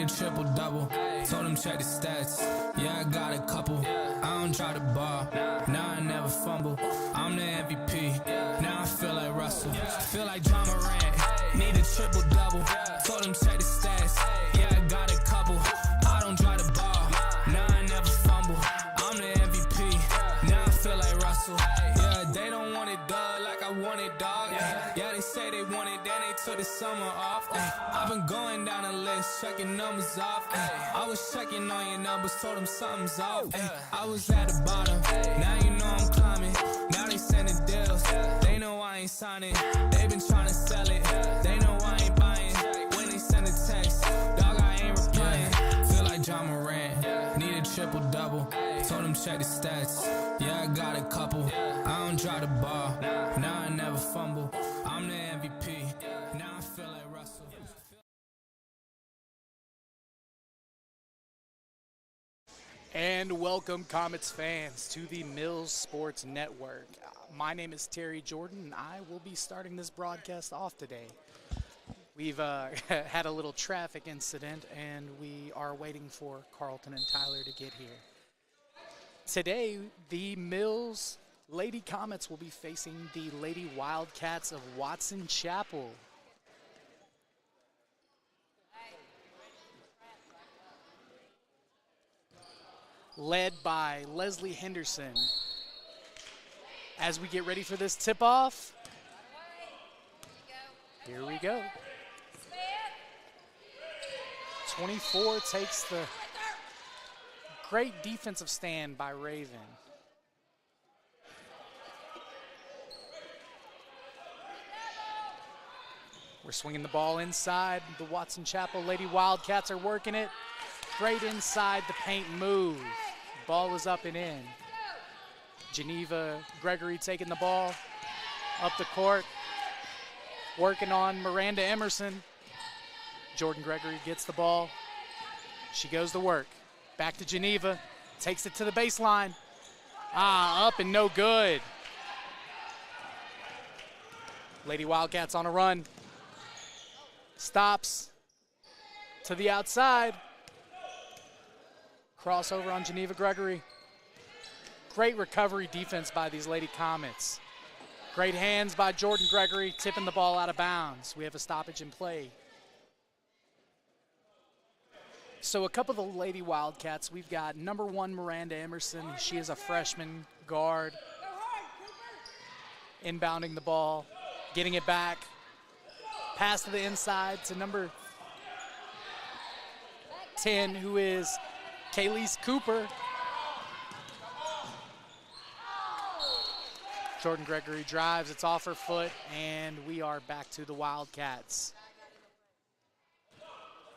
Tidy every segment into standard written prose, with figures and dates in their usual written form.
a triple-double. Told him check the stats. Yeah, I got a couple. I don't try to ball. Now I never fumble. I'm the MVP. Now I feel like Russell. Feel like John Morant. Need a triple-double. Told him check the stats. Yeah, I got a couple. I don't try to ball. Now I never fumble. I'm the MVP. Now I feel like Russell. Yeah, they don't want it, dog, like I want it, dog. Yeah, they say they want it, then they took the summer off. I've been going down the list, checking numbers off. I was checking on your numbers, told them something's off. I was at the bottom, now you know I'm climbing. Now they sending deals, they know I ain't signing. They been trying to sell it, they know I ain't buying. When they send a text, dog, I ain't replying. Feel like John Morant, need a triple-double. Told him check the stats, yeah, I got a couple. I don't try to ball, now I never fumble. I'm the MVP, now I feel like Russell. And welcome, Comets fans, to the Mills Sports Network. My name is Terry Jordan, and I will be starting this broadcast off today. We've had a little traffic incident, and we are waiting for Carlton and Tyler to get here. Today, the Mills Lady Comets will be facing the Lady Wildcats of Watson Chapel. Led by Leslie Henderson. As we get ready for this tip-off, here we go. 24 takes the great defensive stand by Raven. We're swinging the ball inside. The Watson Chapel Lady Wildcats are working it. Great inside the paint move. Ball is up and in. Geneva Gregory taking the ball up the court. Working on Miranda Emerson. Jordan Gregory gets the ball. She goes to work. Back to Geneva. Takes it to the baseline. Up and no good. Lady Wildcats on a run. Stops to the outside. Crossover on Geneva Gregory. Great recovery defense by these Lady Comets. Great hands by Jordan Gregory, tipping the ball out of bounds. We have a stoppage in play. So a couple of the Lady Wildcats, we've got number 1 Miranda Emerson. She is a freshman guard. Inbounding the ball, getting it back. Pass to the inside to number 10, who is Kayleese Cooper. Jordan Gregory drives, it's off her foot, and we are back to the Wildcats.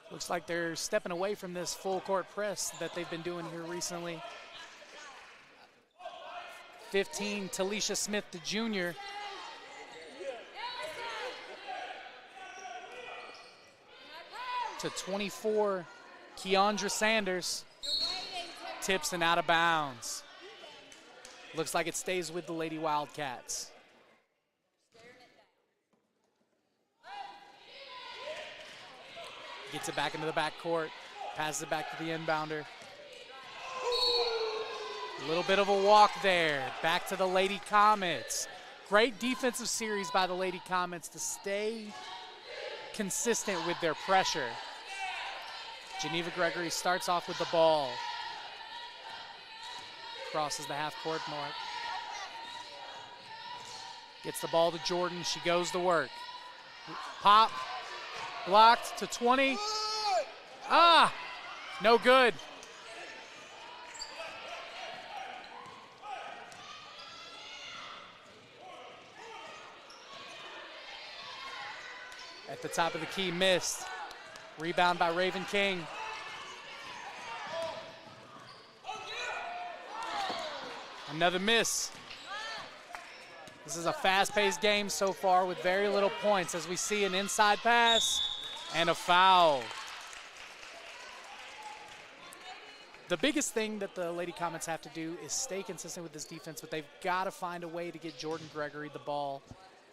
Looks like they're stepping away from this full court press that they've been doing here recently. 15, Talisha Smith, the junior. To 24, Keandra Sanders. Tips and out of bounds. Looks like it stays with the Lady Wildcats. Gets it back into the backcourt. Passes it back to the inbounder. A little bit of a walk there. Back to the Lady Comets. Great defensive series by the Lady Comets to stay consistent with their pressure. Geneva Gregory starts off with the ball. Crosses the half-court mark. Gets the ball to Jordan. She goes to work. Pop. Blocked to 20. No good. At the top of the key, missed. Rebound by Raven King. Another miss. This is a fast-paced game so far with very little points as we see an inside pass and a foul. The biggest thing that the Lady Comets have to do is stay consistent with this defense, but they've got to find a way to get Jordan Gregory the ball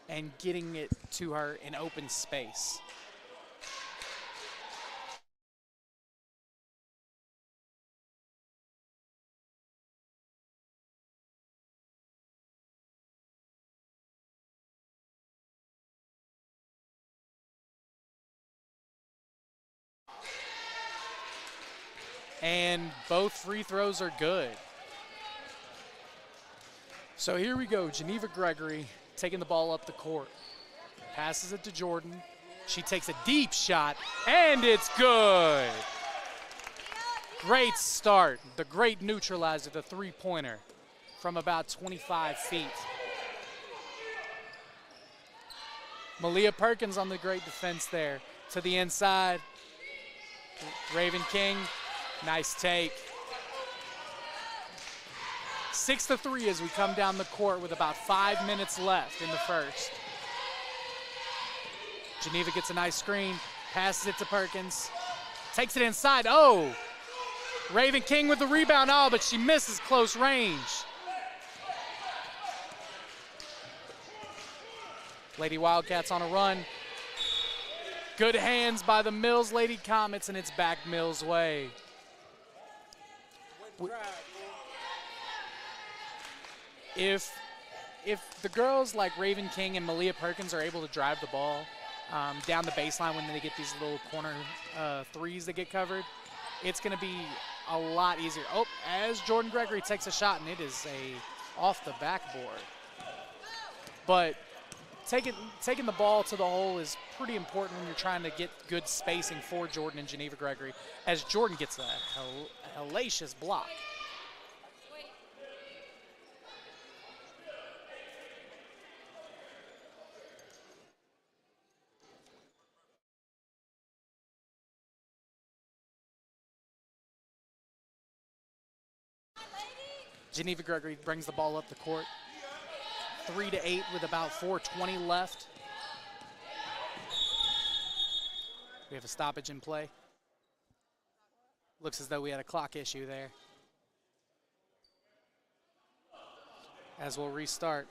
and getting it to her in open space. And both free throws are good. So here we go, Geneva Gregory taking the ball up the court. Passes it to Jordan. She takes a deep shot, and it's good. Great start. The great neutralizer, the three-pointer from about 25 feet. Malia Perkins on the great defense there. To the inside. Raven King, nice take. 6-3 as we come down the court with about 5 minutes left in the first. Geneva gets a nice screen, passes it to Perkins, takes it inside. Oh! Raven King with the rebound. Oh, but she misses close range. Lady Wildcats on a run. Good hands by the Mills Lady Comets, and it's back Mills' way. If the girls like Raven King and Malia Perkins are able to drive the ball down the baseline when they get these little corner threes that get covered, it's going to be a lot easier. Oh, as Jordan Gregory takes a shot, and it is off the backboard. But taking the ball to the hole is pretty important when you're trying to get good spacing for Jordan and Geneva Gregory, as Jordan gets a hellacious block. Geneva Gregory brings the ball up the court. 3-8 with about 4:20 left. We have a stoppage in play. Looks as though we had a clock issue there. As we'll restart.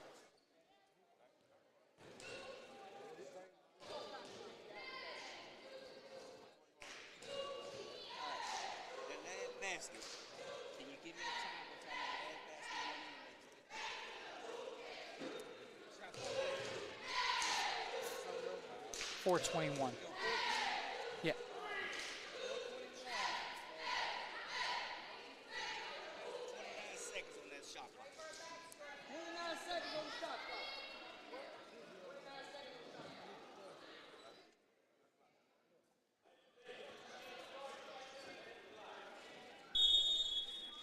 Can you give me a time? 4:21. Yeah. 29 seconds on that shot clock. 29 seconds on the shot clock.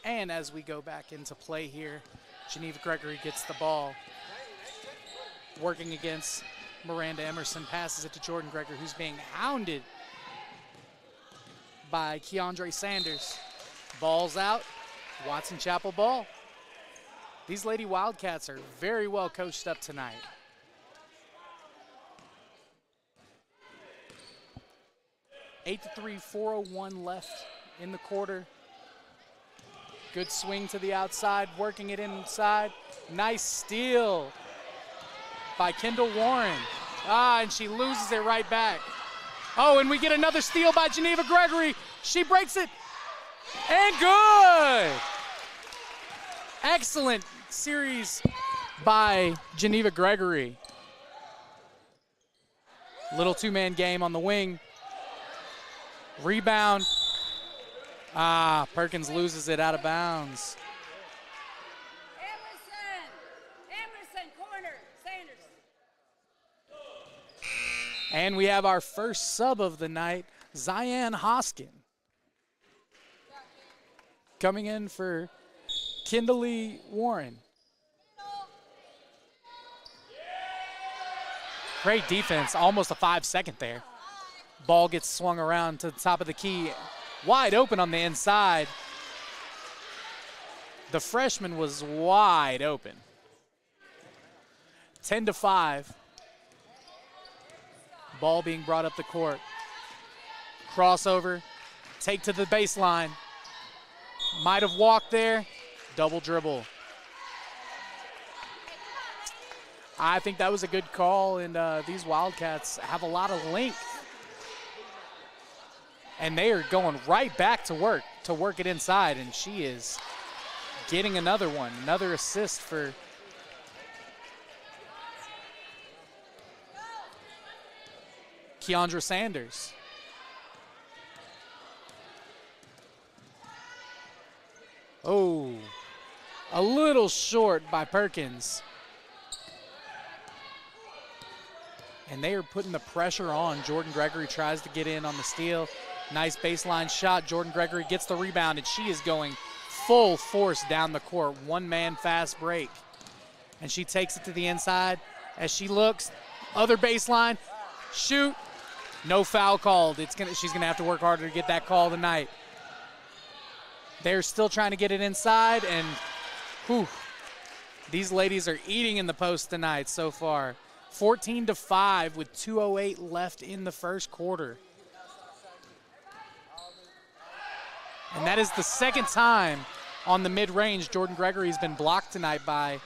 And as we go back into play here, Geneva Gregory gets the ball. Working against Miranda Emerson, passes it to Jordan Gregory, who's being hounded by Keandre Sanders. Ball's out, Watson Chapel ball. These Lady Wildcats are very well coached up tonight. 8-3, 4:01 left in the quarter. Good swing to the outside, working it inside. Nice steal by Kendall Warren. And she loses it right back. Oh, and we get another steal by Geneva Gregory. She breaks it, and good. Excellent series by Geneva Gregory. Little two-man game on the wing. Rebound. Perkins loses it out of bounds. Emerson, corner, Sanders. And we have our first sub of the night, Zion Hoskin. Coming in for Kindley Warren. Great defense, almost a 5-second there. Ball gets swung around to the top of the key. Wide open on the inside. The freshman was wide open. 10-5. Ball being brought up the court. Crossover, take to the baseline. Might have walked there, double dribble. I think that was a good call, and these Wildcats have a lot of length. And they are going right back to work it inside, and she is getting another one, another assist for Keandra Sanders. Oh, a little short by Perkins. And they are putting the pressure on. Jordan Gregory tries to get in on the steal. Nice baseline shot. Jordan Gregory gets the rebound, and she is going full force down the court. One-man fast break. And she takes it to the inside as she looks. Other baseline. Shoot. No foul called. She's going to have to work harder to get that call tonight. They're still trying to get it inside, and whew, these ladies are eating in the post tonight so far. 14-5 with 2:08 left in the first quarter. And that is the second time on the mid-range Jordan Gregory has been blocked tonight by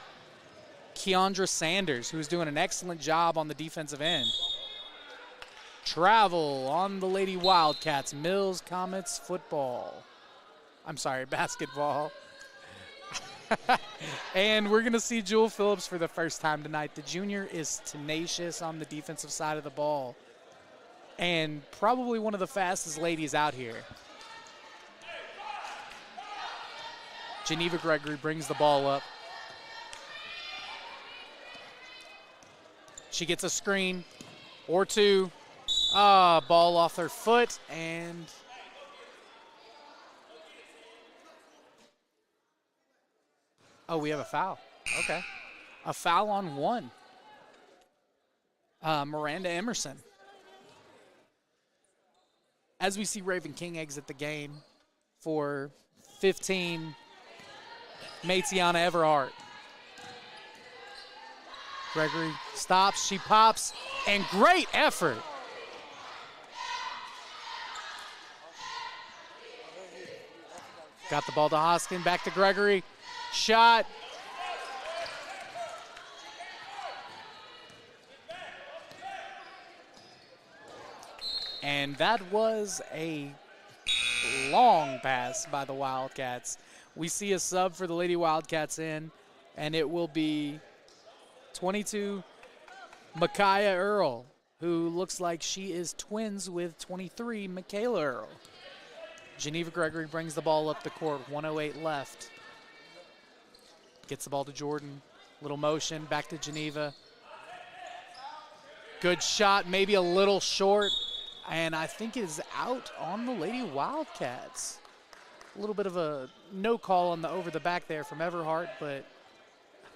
Keandra Sanders, who's doing an excellent job on the defensive end. Travel on the Lady Wildcats. Mills Comets football. I'm sorry, basketball. And we're going to see Jewel Phillips for the first time tonight. The junior is tenacious on the defensive side of the ball and probably one of the fastest ladies out here. Geneva Gregory brings the ball up. She gets a screen or two. Ball off her foot, and we have a foul. Okay. A foul on one. Miranda Emerson. As we see Raven King exit the game for 15, Matiana Everhart. Gregory stops, she pops, and great effort. Got the ball to Hoskin, back to Gregory. Shot. And that was a long pass by the Wildcats. We see a sub for the Lady Wildcats in, and it will be 22, Micaiah Earl, who looks like she is twins with 23, Michaela Earl. Geneva Gregory brings the ball up the court, 1:08 left. Gets the ball to Jordan, little motion, back to Geneva. Good shot, maybe a little short, and I think it is out on the Lady Wildcats. A little bit of a no call on the over the back there from Everhart, but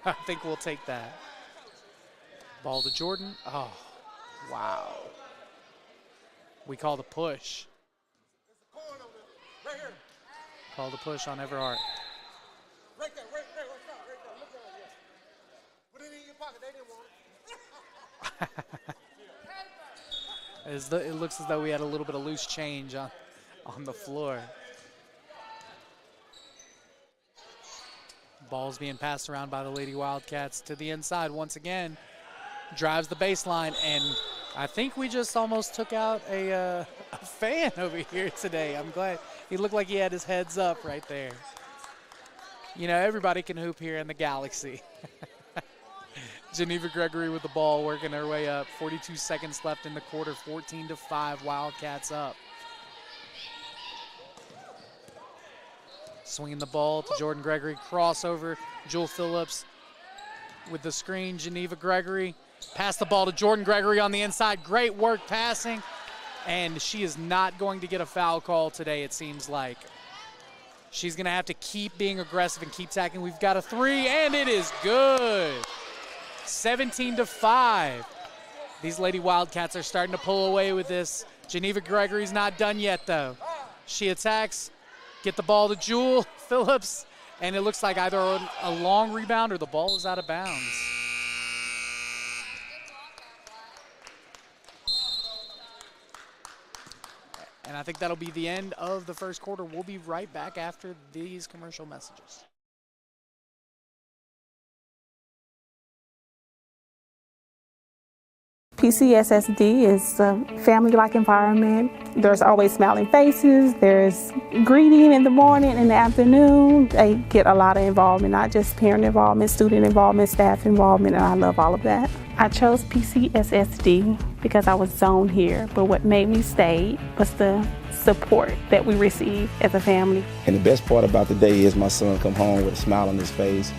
I think we'll take that. Ball to Jordan. Oh, wow. We call the push. Call the push on Everhart. Right there, right there, look at it. Put it in your pocket, they didn't want it. It looks as though we had a little bit of loose change on the floor. Ball's being passed around by the Lady Wildcats to the inside once again. Drives the baseline, and I think we just almost took out a fan over here today. I'm glad. He looked like he had his heads up right there. You know, everybody can hoop here in the Galaxy. Geneva Gregory with the ball, working her way up. 42 seconds left in the quarter, 14-5, Wildcats up. Swinging the ball to Jordan Gregory, crossover, Jewel Phillips with the screen, Geneva Gregory. Pass the ball to Jordan Gregory on the inside. Great work passing, and she is not going to get a foul call today, it seems like. She's going to have to keep being aggressive and keep tacking. We've got a three, and it is good. 17-5. These Lady Wildcats are starting to pull away with this. Geneva Gregory's not done yet, though. She attacks, get the ball to Jewel Phillips, and it looks like either a long rebound or the ball is out of bounds. And I think that'll be the end of the first quarter. We'll be right back after these commercial messages. PCSSD is a family-like environment. There's always smiling faces. There's greeting in the morning, in the afternoon. They get a lot of involvement, not just parent involvement, student involvement, staff involvement, and I love all of that. I chose PCSSD because I was zoned here. But what made me stay was the support that we received as a family. And the best part about the day is my son come home with a smile on his face,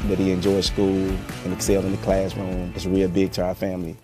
that he enjoyed school and excelled in the classroom. It's real big to our family.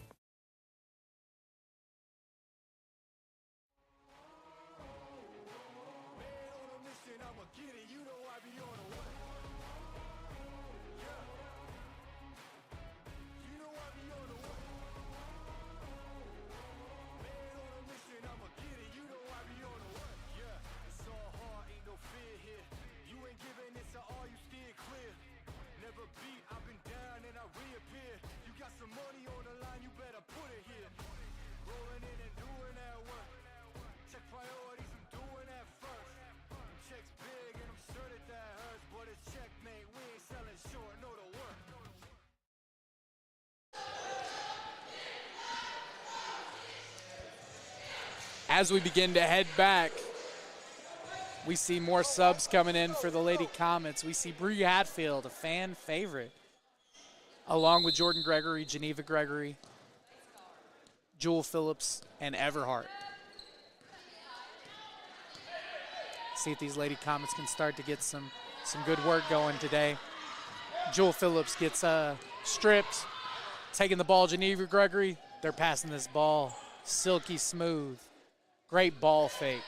As we begin to head back, we see more subs coming in for the Lady Comets. We see Bree Hatfield, a fan favorite, along with Jordan Gregory, Geneva Gregory, Jewel Phillips, and Everhart. See if these Lady Comets can start to get some good work going today. Jewel Phillips gets stripped, taking the ball, Geneva Gregory. They're passing this ball silky smooth. Great ball fake.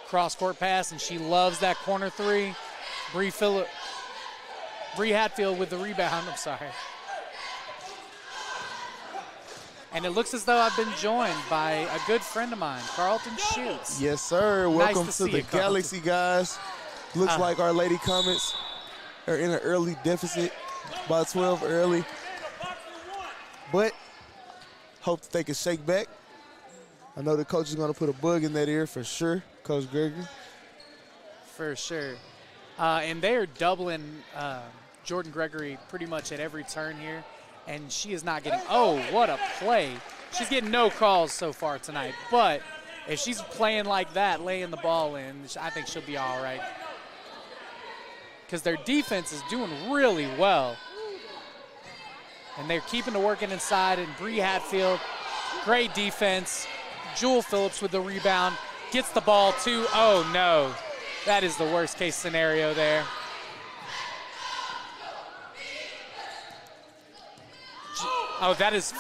Cross-court pass, and she loves that corner three. Bree Hatfield with the rebound, I'm sorry. And it looks as though I've been joined by a good friend of mine, Carlton Schutz. Yes, sir. Welcome Nice to see the you, Carlton. Galaxy, guys. Looks like our Lady Comets are in an early deficit, by 12 early. But hope that they can shake back. I know the coach is going to put a bug in that ear for sure, Coach Gregory. For sure. And they are doubling Jordan Gregory pretty much at every turn here. And she is not getting, oh, what a play. She's getting no calls so far tonight. But if she's playing like that, laying the ball in, I think she'll be all right. Because their defense is doing really well. And they're keeping the working inside. And Bree Hatfield, great defense. Jewel Phillips with the rebound, gets the ball to, oh no. That is the worst case scenario there. Oh, that is,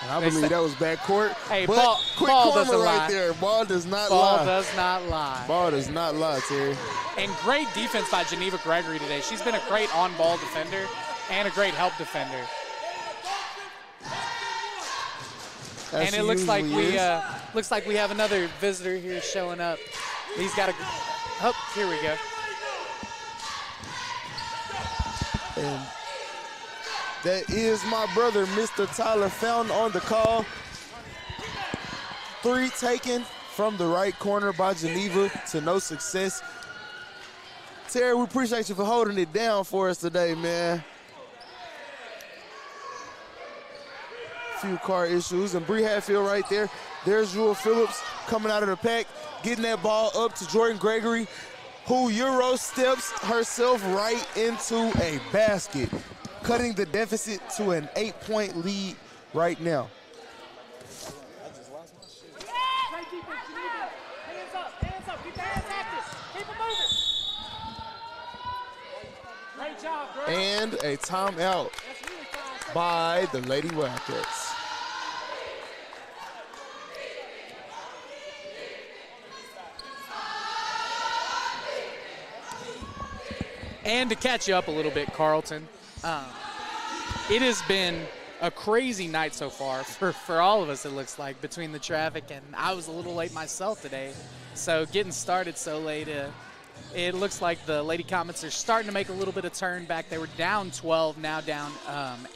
And I believe that was backcourt. Hey, but ball quick doesn't corner right lie. there. Ball does not Ball lie. does not lie. Ball does not lie, Terry. And great defense by Geneva Gregory today. She's been a great on-ball defender and a great help defender. As And she it looks like usually we have another visitor here showing up. He's got a, oh, here we go. And that is my brother, Mr. Tyler Fountain, on the call. Three taken from the right corner by Geneva to no success. Terry, we appreciate you for holding it down for us today, man. Few car issues, and Bree Hatfield right there. There's Jewel Phillips coming out of the pack, getting that ball up to Jordan Gregory, who Euro steps herself right into a basket, cutting the deficit to an 8-point lead right now. And a timeout by the Lady Wildcats. And to catch you up a little bit, Carlton, it has been a crazy night so far for all of us, it looks like, between the traffic, and I was a little late myself today. So getting started so late, it looks like the Lady Comets are starting to make a little bit of turn back. They were down 12, now down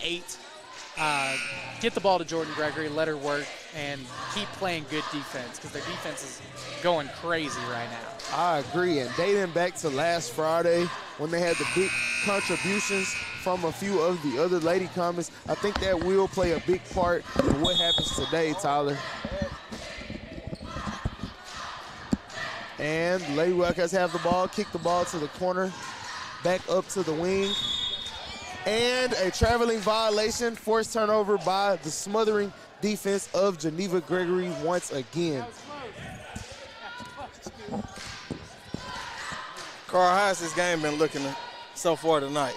8. Get the ball to Jordan Gregory, let her work, and keep playing good defense because their defense is going crazy right now. I agree, and dating back to last Friday when they had the big contributions from a few of the other Lady Comets, I think that will play a big part in what happens today, Tyler. And the Lady Wildcats have the ball, kick the ball to the corner, back up to the wing. And a traveling violation, forced turnover by the smothering defense of Geneva Gregory once again. Carl, how's this game been looking so far tonight?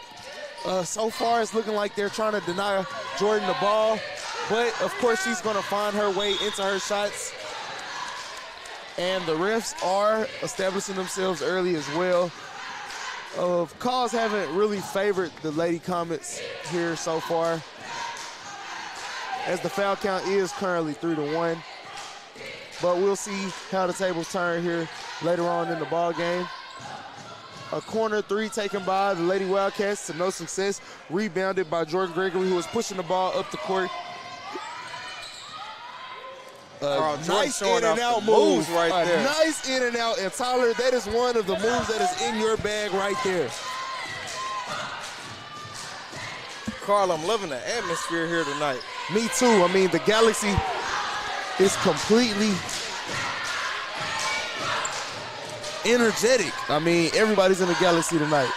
So far, it's looking like they're trying to deny Jordan the ball, but of course she's going to find her way into her shots. And the refs are establishing themselves early as well. Calls haven't really favored the Lady Comets here so far, as the foul count is currently 3-1. But we'll see how the tables turn here later on in the ball game. A corner three taken by the Lady Wildcats to no success. Rebounded by Jordan Gregory, who was pushing the ball up the court. Nice in and out move right there. Nice in and out. And Tyler, that is one of the moves that is in your bag right there. Carl, I'm loving the atmosphere here tonight. Me too. I mean, the Galaxy is completely energetic. I mean, everybody's in the Galaxy tonight.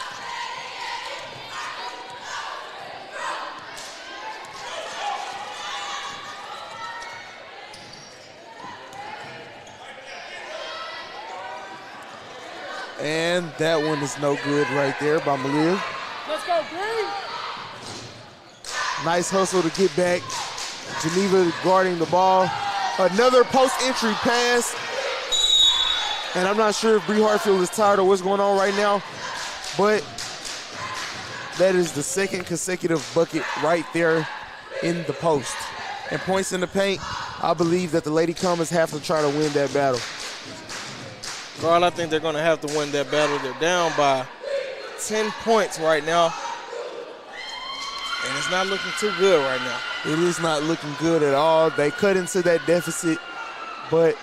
And that one is no good right there by Malia. Let's go, Green. Nice hustle to get back. Geneva guarding the ball. Another post-entry pass. And I'm not sure if Bree Hartfield is tired of what's going on right now, but that is the second consecutive bucket right there in the post. And points in the paint, I believe that the Lady Comets have to try to win that battle. Carl, I think they're going to have to win that battle. They're down by 10 points right now, and it's not looking too good right now. It is not looking good at all. They cut into that deficit, but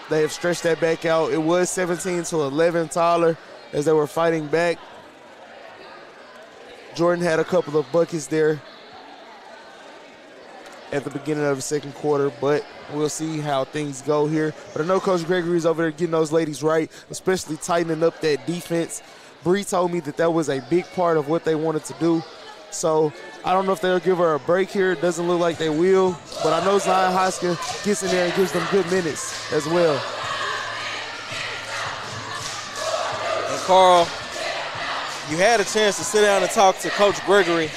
they have stretched that back out. It was 17-11, Tyler, as they were fighting back. Jordan had a couple of buckets there at the beginning of the second quarter, but we'll see how things go here. But I know Coach Gregory is over there getting those ladies right, especially tightening up that defense. Bree told me that that was a big part of what they wanted to do. So I don't know if they'll give her a break here. It doesn't look like they will, but I know Zion Hoska gets in there and gives them good minutes as well. And Carl, you had a chance to sit down and talk to Coach Gregory.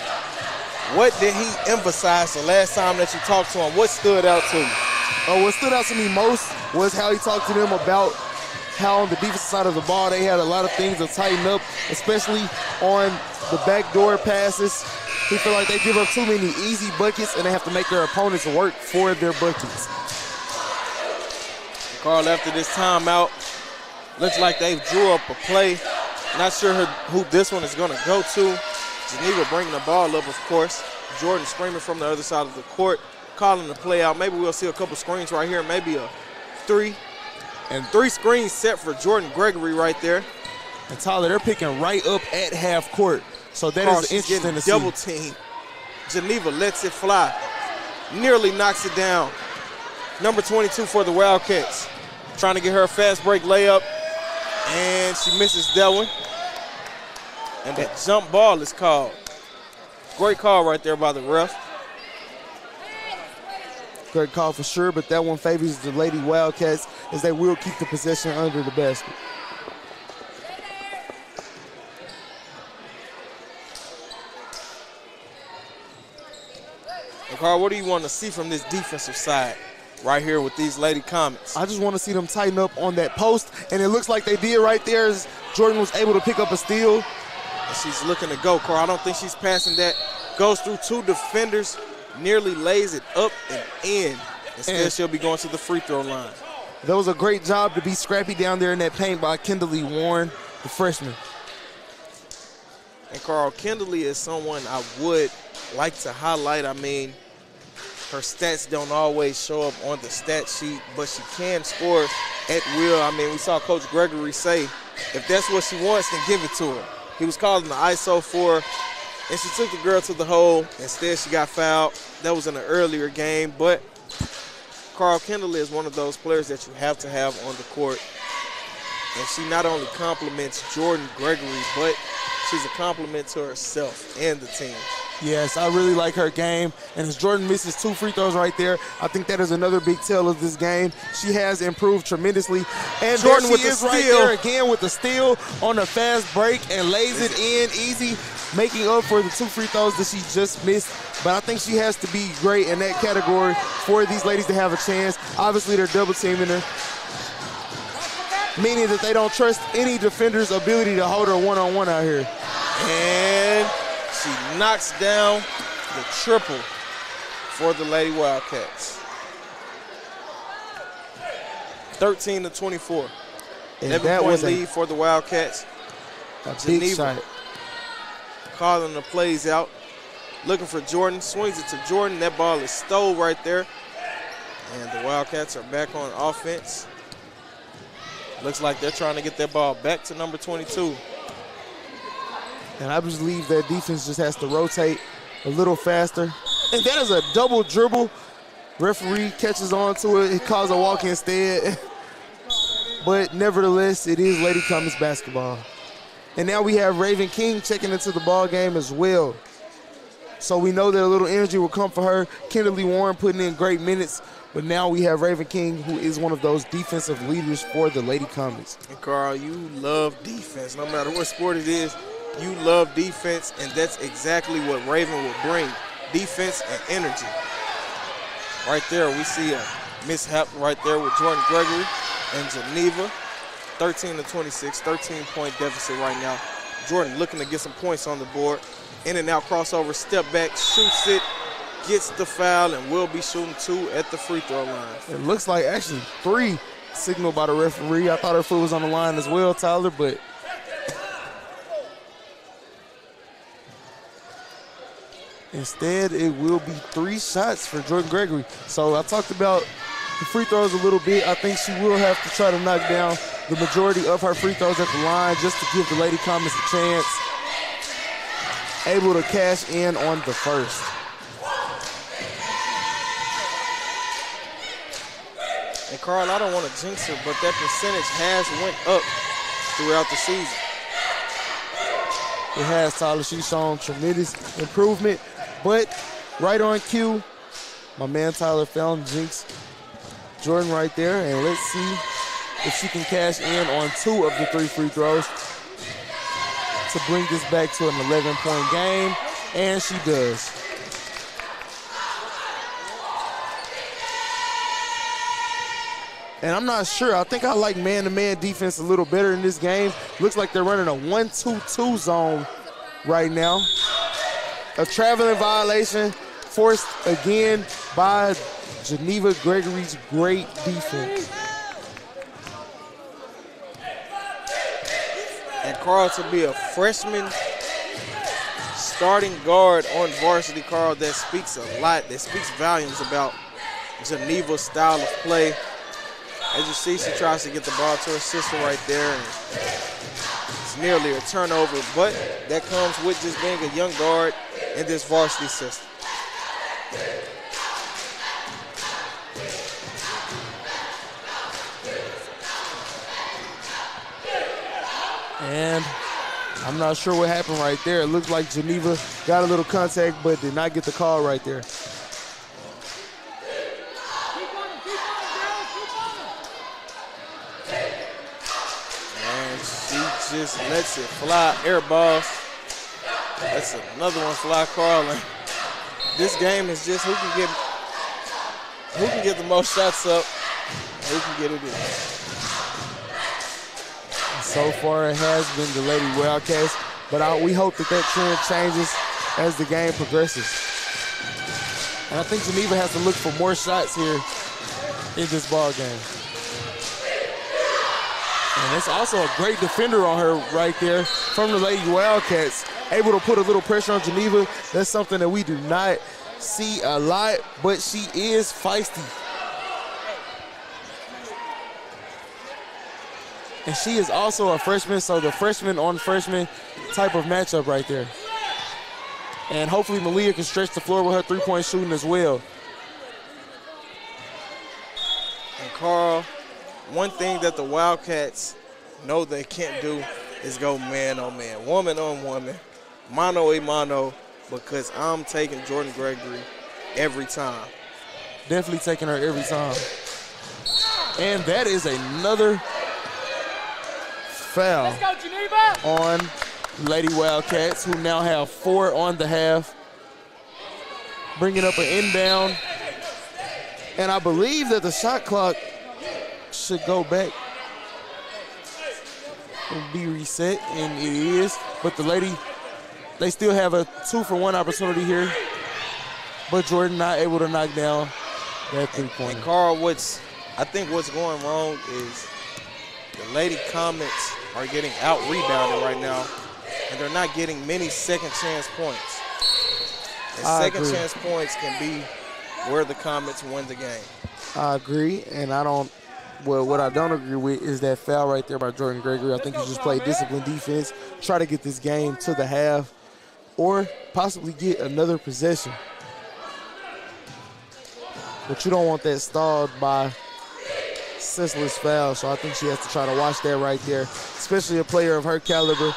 What did he emphasize the last time that you talked to him? What stood out to you? What stood out to me most was how he talked to them about how on the defensive side of the ball they had a lot of things to tighten up, especially on the backdoor passes. He felt like they give up too many easy buckets and they have to make their opponents work for their buckets. Carl, after this timeout, looks like they drew up a play. Not sure who this one is going to go to. Geneva bringing the ball up, of course. Jordan screaming from the other side of the court, calling the play out. Maybe we'll see a couple screens right here, maybe a three. And 3 screens set for Jordan Gregory right there. And Tyler, they're picking right up at half court. So that is interesting to see. Double team. Geneva lets it fly. Nearly knocks it down. Number 22 for the Wildcats. Trying to get her a fast break layup. And she misses that one. And the jump ball is called. Great call right there by the ref. Great call for sure, but that one favors the Lady Wildcats as they will keep the possession under the basket. And Carl, what do you want to see from this defensive side right here with these Lady Comets? I just want to see them tighten up on that post, and it looks like they did right there as Jordan was able to pick up a steal. And she's looking to go, Carl. I don't think she's passing that. Goes through 2 defenders, nearly lays it up and in. Instead, she'll be going to the free throw line. That was a great job to be scrappy down there in that paint by Kendall Warren, the freshman. And Carl, Kendall is someone I would like to highlight. I mean, her stats don't always show up on the stat sheet, but she can score at will. I mean, we saw Coach Gregory say, if that's what she wants, then give it to her. He was calling the ISO for her, and she took the girl to the hole. Instead, she got fouled. That was in an earlier game, but Carl, Kendall is one of those players that you have to have on the court. And she not only compliments Jordan Gregory, but she's a compliment to herself and the team. Yes, I really like her game. And as Jordan misses 2 free throws right there, I think that is another big tell of this game. She has improved tremendously. And Jordan there with she the is right steal. there again with the steal on a fast break and lays it in easy, making up for the 2 free throws that she just missed. But I think she has to be great in that category for these ladies to have a chance. Obviously, they're double teaming her, meaning that they don't trust any defender's ability to hold her one-on-one out here. And she knocks down the triple for the Lady Wildcats. 13-24. And 11-point lead for the Wildcats. a big Geneva shot. calling the plays out. Looking for Jordan. Swings it to Jordan. That ball is stole right there. And the Wildcats are back on offense. Looks like they're trying to get that ball back to number 22. And I believe that defense just has to rotate a little faster. And that is a double dribble. Referee catches on to it. He calls a walk instead. But nevertheless, it is Lady Comets basketball. And now we have Raven King checking into the ball game as well. So we know that a little energy will come for her. Kimberly Warren putting in great minutes. But now we have Raven King, who is one of those defensive leaders for the Lady Comets. And Carl, you love defense. No matter what sport it is, you love defense, and that's exactly what Raven will bring, defense and energy. Right there, we see a mishap right there with Jordan Gregory and Geneva. 13-26, 13-point deficit right now. Jordan looking to get some points on the board. In and out crossover, step back, shoots it, gets the foul, and will be shooting 2 at the free throw line. It looks like actually 3 signaled by the referee. I thought her foot was on the line as well, Tyler, but instead it will be 3 shots for Jordan Gregory. So I talked about the free throws a little bit. I think she will have to try to knock down the majority of her free throws at the line just to give the Lady Comets a chance. Able to cash in on the first. And Carl, I don't want to jinx her, but that percentage has went up throughout the season. It has, Tyler. She's shown tremendous improvement, but right on cue, my man Tyler found jinx Jordan right there, and let's see if she can cash in on 2 of the 3 free throws to bring this back to an 11-point game, and she does. And I'm not sure. I think I like man-to-man defense a little better in this game. Looks like they're running a 1-2-2 zone right now. A traveling violation forced again by Geneva Gregory's great defense. And Carl, to be a freshman starting guard on varsity, Carl, that speaks a lot. That speaks volumes about Geneva's style of play. As you see, she tries to get the ball to her sister right there. And it's nearly a turnover, but that comes with just being a young guard in this varsity system. And I'm not sure what happened right there. It looked like Geneva got a little contact, but did not get the call right there. And she just lets it fly, air balls. That's another one fly, Carl. And this game is just who can get the most shots up, who can get it in. So far, it has been the Lady Wildcats, but we hope that trend changes as the game progresses. And I think Geneva has to look for more shots here in this ball game. And it's also a great defender on her right there from the Lady Wildcats, able to put a little pressure on Geneva. That's something that we do not see a lot, but she is feisty. And she is also a freshman, so the freshman on freshman type of matchup right there. And hopefully Malia can stretch the floor with her three-point shooting as well. And Carl, one thing that the Wildcats know they can't do is go man on man, woman on woman, mano a mano because I'm taking Jordan Gregory every time. Definitely taking her every time. And that is another foul Let's go, Geneva! on Lady Wildcats, who now have 4 on the half. Bringing up an inbound. And I believe that the shot clock should go back and be reset, and it is. But the Lady, they still have a 2-for-1 opportunity here. But Jordan not able to knock down that three-pointer. And Carl, I think what's going wrong is the Lady Comets are getting out-rebounded right now, and they're not getting many second-chance points. And second-chance points can be where the Comets win the game. I agree, and what I don't agree with is that foul right there by Jordan Gregory. I think you just play disciplined defense, try to get this game to the half, or possibly get another possession. But you don't want that stalled by senseless foul, so I think she has to try to watch that right there, especially a player of her caliber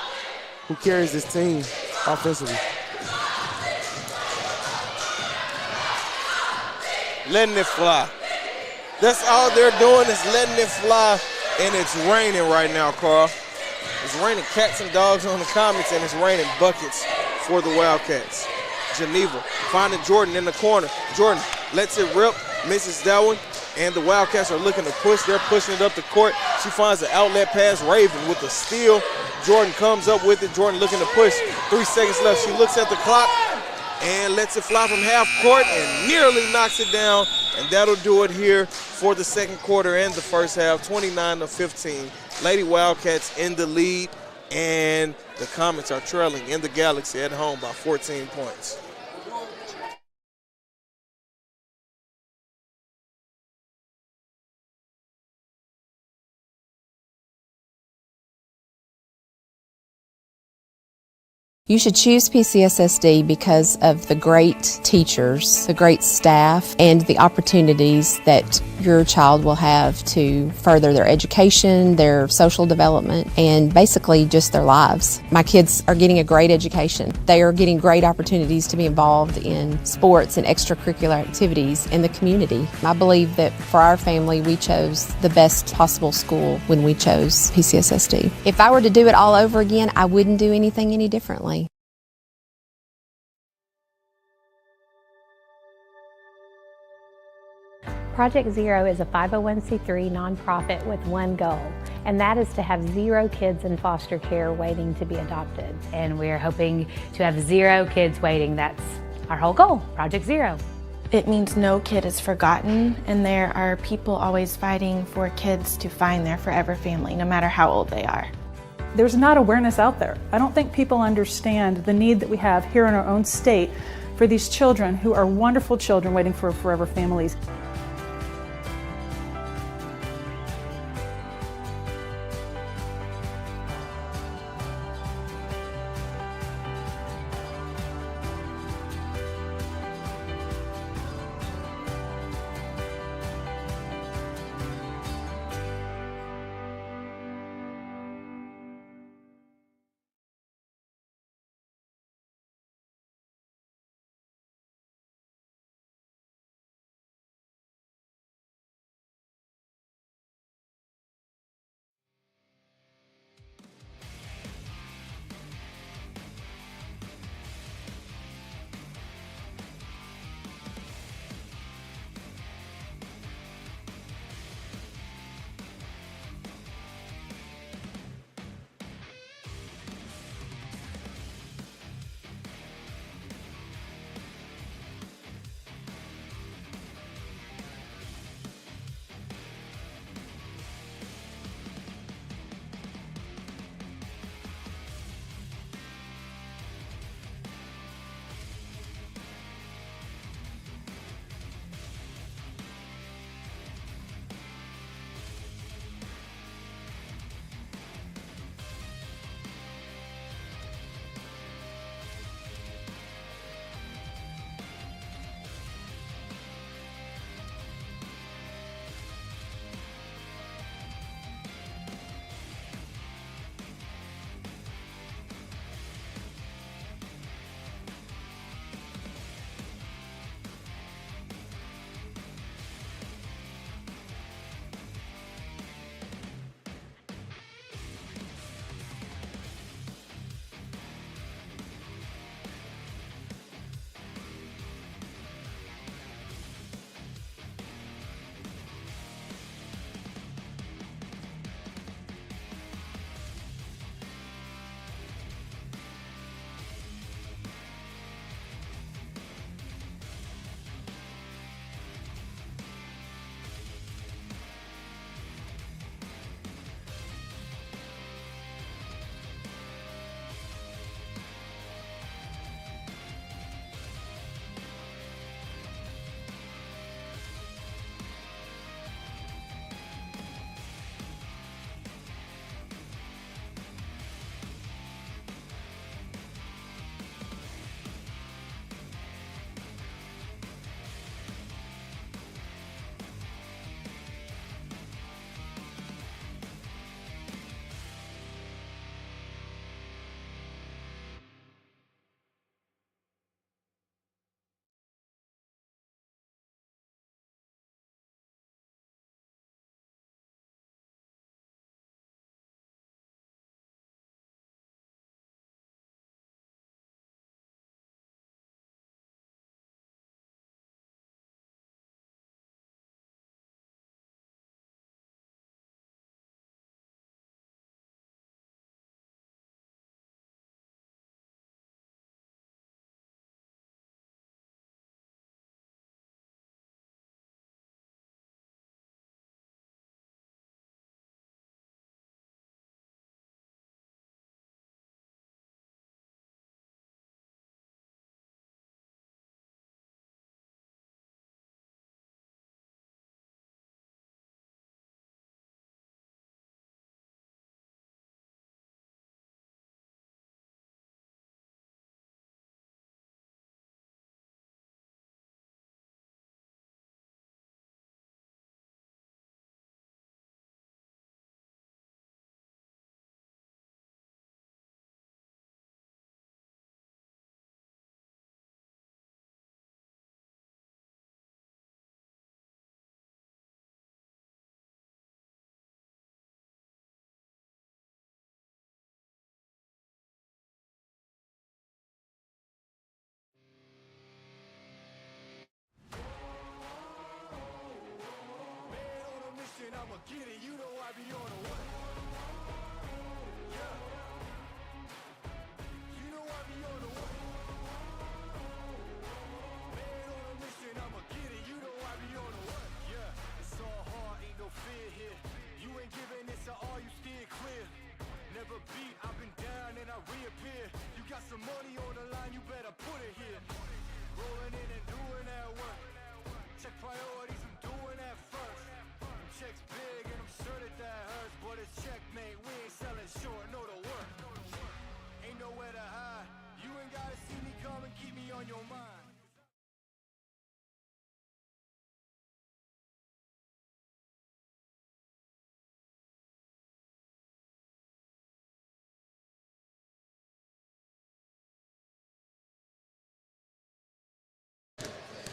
who carries this team offensively. Letting it fly. That's all they're doing is letting it fly, and it's raining right now, Carl. It's raining cats and dogs on the Comets, and it's raining buckets for the Wildcats. Geneva finding Jordan in the corner. Jordan lets it rip, misses that one, and the Wildcats are looking to push. They're pushing it up the court. She finds the outlet pass. Raven with the steal. Jordan comes up with it. Jordan looking to push. 3 seconds left. She looks at the clock and lets it fly from half court and nearly knocks it down. And that'll do it here for the second quarter and the first half, 29-15. Lady Wildcats in the lead, and the Comets are trailing in the Galaxy at home by 14 points. You should choose PCSSD because of the great teachers, the great staff, and the opportunities that your child will have to further their education, their social development, and basically just their lives. My kids are getting a great education. They are getting great opportunities to be involved in sports and extracurricular activities in the community. I believe that for our family, we chose the best possible school when we chose PCSSD. If I were to do it all over again, I wouldn't do anything any differently. Project Zero is a 501c3 nonprofit with one goal, and that is to have 0 kids in foster care waiting to be adopted. And we're hoping to have 0 kids waiting. That's our whole goal, Project Zero. It means no kid is forgotten, and there are people always fighting for kids to find their forever family, no matter how old they are. There's not awareness out there. I don't think people understand the need that we have here in our own state for these children who are wonderful children waiting for forever families.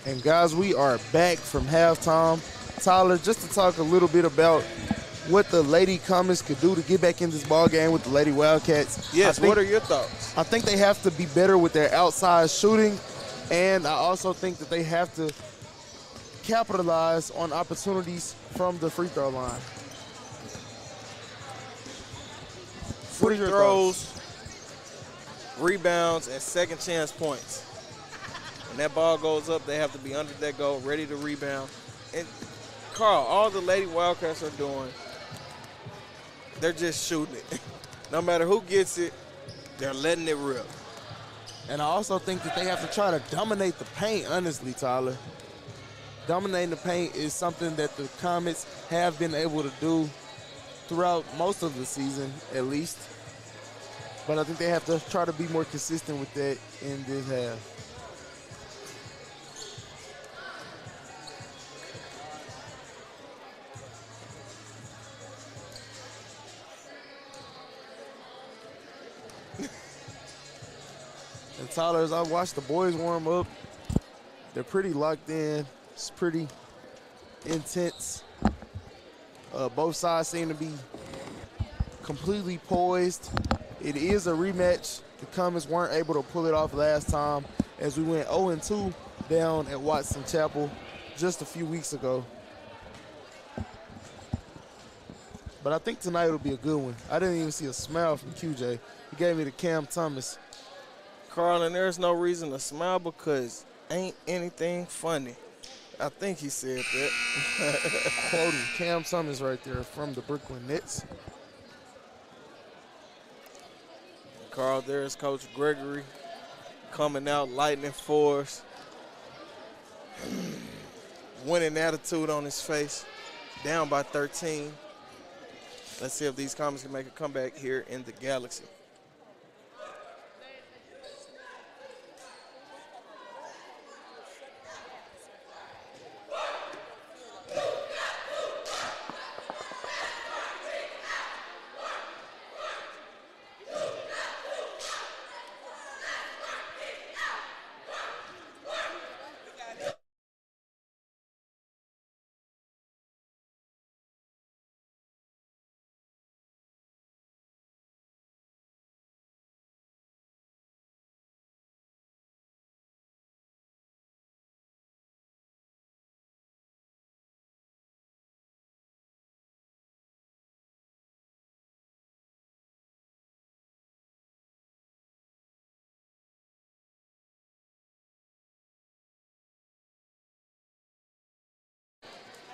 And guys, we are back from halftime. Tyler, just to talk a little bit about what the Lady Comets could do to get back in this ball game with the Lady Wildcats. Yes, what are your thoughts? I think they have to be better with their outside shooting, and I also think that they have to capitalize on opportunities from the free throw line. Free throws, rebounds, and second chance points. When that ball goes up, they have to be under that goal, ready to rebound. And Carl, all the Lady Wildcats are doing, they're just shooting it. No matter who gets it, they're letting it rip. And I also think that they have to try to dominate the paint, honestly, Tyler. Dominating the paint is something that the Comets have been able to do throughout most of the season, at least. But I think they have to try to be more consistent with that in this half. And Tyler, as I watched the boys warm up, they're pretty locked in. It's pretty intense. Both sides seem to be completely poised. It is a rematch. The Comets weren't able to pull it off last time as we went 0-2 down at Watson Chapel just a few weeks ago. But I think tonight will be a good one. I didn't even see a smile from QJ. He gave me the Cam Thomas. Carl, and there's no reason to smile because ain't anything funny. I think he said that. Quoting Cam Thomas right there from the Brooklyn Nets. Carl, there's Coach Gregory coming out lightning force. Winning attitude on his face. Down by 13. Let's see if these Comets can make a comeback here in the Galaxy.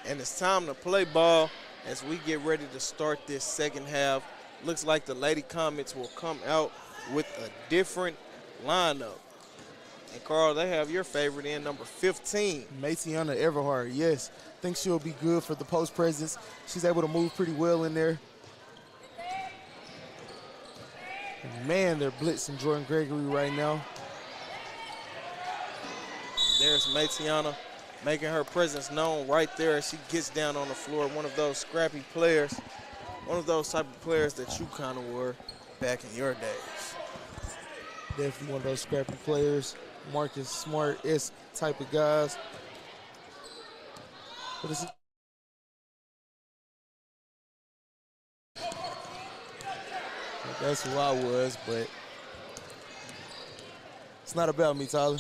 And it's time to play ball as we get ready to start this second half. Looks like the Lady Comets will come out with a different lineup. And Carl, they have your favorite in number 15. Matiana Everhart, yes. Think she'll be good for the post presence. She's able to move pretty well in there. And man, they're blitzing Jordan Gregory right now. There's Matiana making her presence known right there as she gets down on the floor. One of those scrappy players, one of those type of players that you kind of were back in your days. Definitely one of those scrappy players, Marcus Smart-esque type of guys. But it's that's who I was, but it's not about me, Tyler.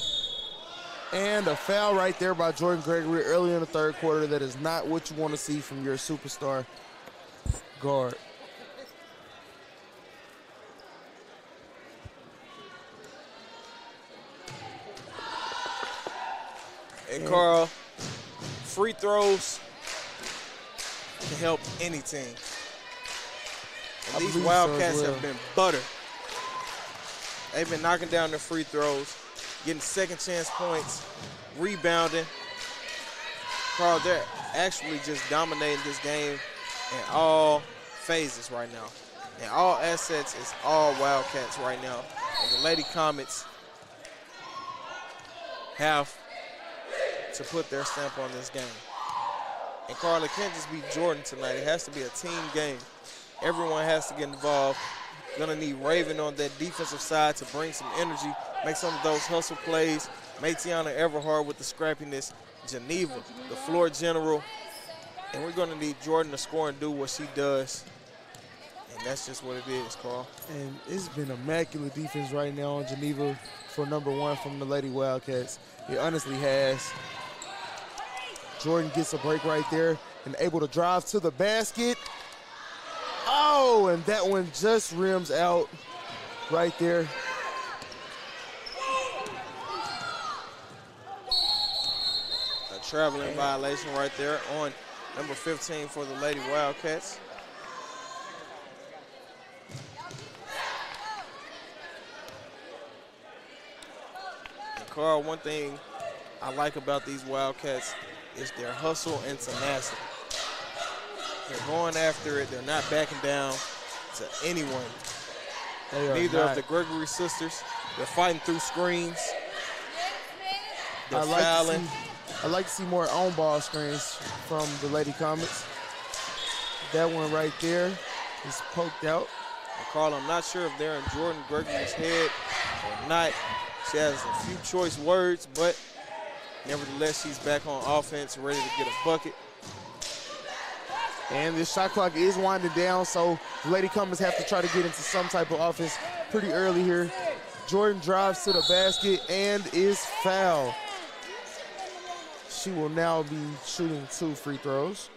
And a foul right there by Jordan Gregory early in the third quarter. That is not what you want to see from your superstar guard. And Carl, free throws can help any team. And these Wildcats have been butter. They've been knocking down their free throws, getting second chance points, rebounding. Carl, they're actually just dominating this game in all phases right now. And all assets is all Wildcats right now. And the Lady Comets have to put their stamp on this game. And Carl, it can't just be Jordan tonight. It has to be a team game. Everyone has to get involved. Gonna need Raven on that defensive side to bring some energy, make some of those hustle plays, Maytiana Everhard with the scrappiness. Geneva, the floor general. And we're going to need Jordan to score and do what she does. And that's just what it is, Carl. And it's been immaculate defense right now on Geneva for number 1 from the Lady Wildcats. It honestly has. Jordan gets a break right there and able to drive to the basket. Oh, and that one just rims out right there. A traveling violation right there on number 15 for the Lady Wildcats. And Carl, one thing I like about these Wildcats is their hustle and tenacity. They're going after it. They're not backing down to anyone. Neither of the Gregory sisters. They're fighting through screens. They're fouling. I'd like to see more on-ball screens from the Lady Comets. That one right there is poked out. And Carl, I'm not sure if they're in Jordan Gregory's head or not. She has a few choice words, but nevertheless, she's back on offense, ready to get a bucket. And this shot clock is winding down, so the Lady Comets have to try to get into some type of offense pretty early here. Jordan drives to the basket and is fouled. She will now be shooting 2 free throws.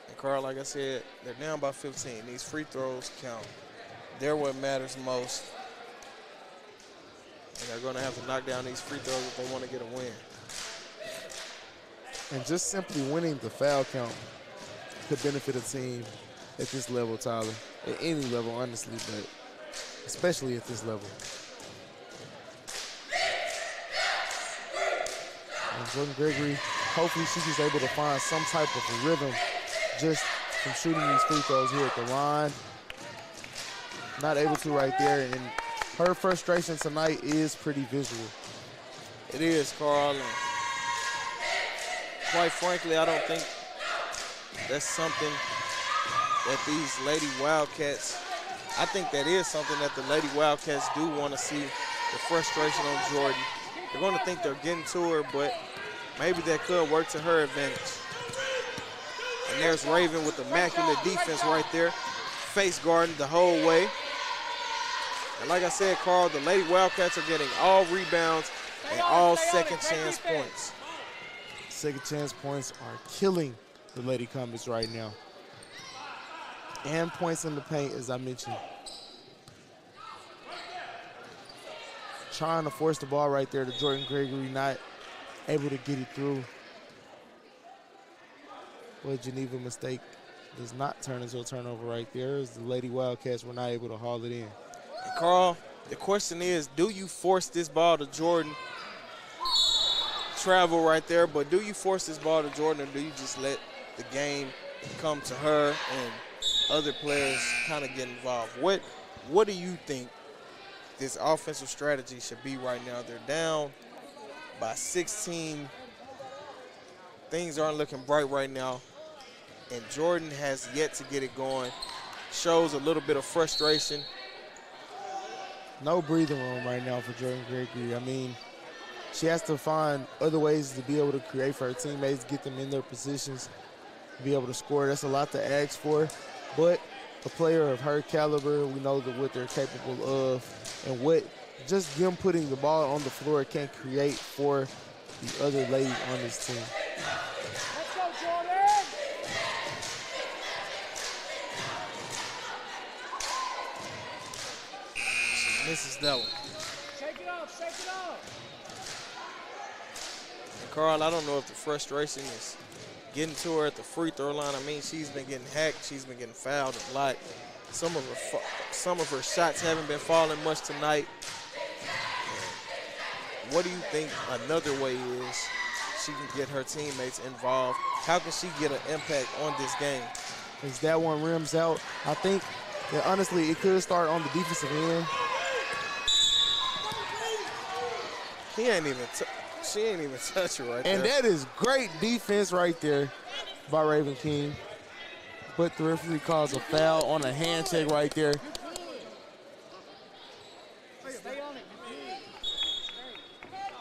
And Carl, like I said, they're down by 15. These free throws count. They're what matters most. And they're going to have to knock down these free throws if they want to get a win. And just simply winning the foul count could benefit a team at this level, Tyler. At any level, honestly, but especially at this level. And Jordan Gregory, hopefully she's able to find some type of a rhythm just from shooting these free throws here at the line. Not able to right there, and her frustration tonight is pretty visual. It is, Carl. And quite frankly, I don't think that's something that these Lady Wildcats, I think that is something that the Lady Wildcats do want to see, the frustration on Jordan. They're going to think they're getting to her, but maybe that could work to her advantage. And there's Raven with immaculate defense right there, face guarding the whole way. And like I said, Carl, the Lady Wildcats are getting all rebounds and all second chance points. Second chance points are killing the Lady Comets right now. And points in the paint, as I mentioned. Trying to force the ball right there to Jordan Gregory, not able to get it through. But Geneva mistake does not turn into a turnover right there, as the Lady Wildcats were not able to haul it in. And Carl, the question is, do you force this ball to Jordan? Travel right there, but do you force this ball to Jordan, or do you just let the game come to her and other players kind of get involved? What do you think this offensive strategy should be right now? They're down by 16. Things aren't looking bright right now, and Jordan has yet to get it going. Shows a little bit of frustration. No breathing room right now for Jordan Gregory. I mean, she has to find other ways to be able to create for her teammates, get them in their positions, be able to score. That's a lot to ask for. But a player of her caliber, we know what they're capable of and what just them putting the ball on the floor can create for the other ladies on this team. Let's go, Jordan! She misses that one. Shake it off, shake it off! And Carl, I don't know if the frustration is getting to her at the free throw line. I mean, she's been getting hacked. She's been getting fouled a lot. Some of her shots haven't been falling much tonight. What do you think another way is she can get her teammates involved? How can she get an impact on this game? As that one rims out, I think that honestly it could start on the defensive end. She ain't even touch her right there. And that is great defense right there by Raven King. But the referee calls a foul on a hand check right there.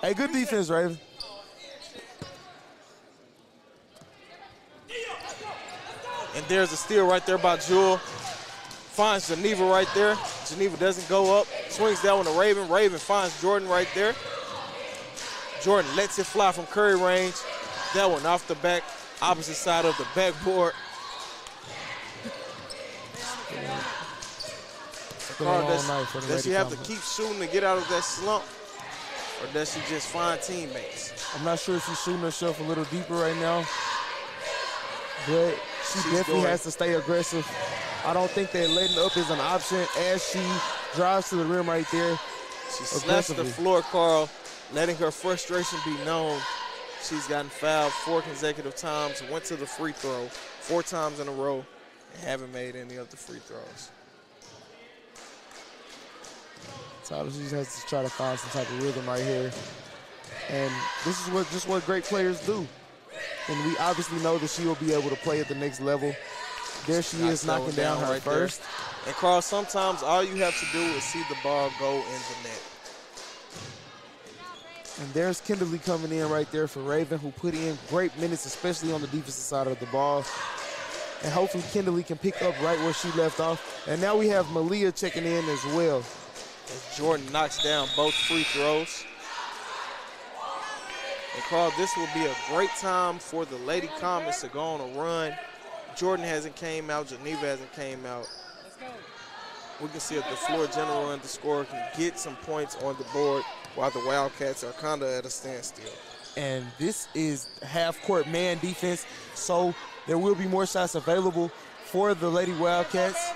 Hey, good defense, Raven. And there's a steal right there by Jewel. Finds Geneva right there. Geneva doesn't go up. Swings that one to Raven. Raven finds Jordan right there. Jordan lets it fly from Curry range. That one off the back, opposite side of the backboard. Does she have to keep shooting to get out of that slump? Or does she just find teammates? I'm not sure if she's shooting herself a little deeper right now, but she definitely has to stay aggressive. I don't think that letting up is an option as she drives to the rim right there. She slaps the floor, Carl, letting her frustration be known. She's gotten fouled 4 consecutive times, went to the free throw 4 times in a row, and haven't made any of the free throws. Tyler, she just has to try to find some type of rhythm right here. And this is just what great players do. And we obviously know that she will be able to play at the next level. There she is knocking down her first. And Carl, sometimes all you have to do is see the ball go in the net. And there's Kimberly coming in right there for Raven, who put in great minutes, especially on the defensive side of the ball. And hopefully Kimberly can pick up right where she left off. And now we have Malia checking in as well. As Jordan knocks down both free throws. And Carl, this will be a great time for the Lady Comets to go on a run. Jordan hasn't came out, Geneva hasn't came out. We can see if the floor general and the scorer can get some points on the board while the Wildcats are kind of at a standstill. And this is half-court man defense, so there will be more shots available for the Lady Wildcats.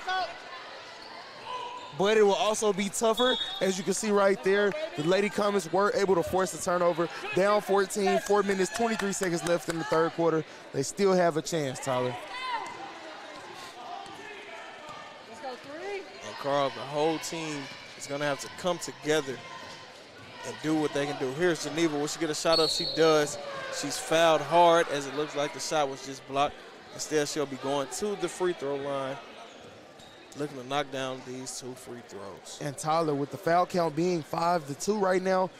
But it will also be tougher. As you can see right there, the Lady Comets were able to force the turnover. Down 14, 4 minutes, 23 seconds left in the third quarter. They still have a chance, Tyler. And Carl, the whole team is going to have to come together and do what they can do. Here's Geneva. Will she get a shot up? She does. She's fouled hard as it looks like the shot was just blocked. Instead, she'll be going to the free throw line, looking to knock down these 2 free throws. And Tyler, with the foul count being 5-2 right now,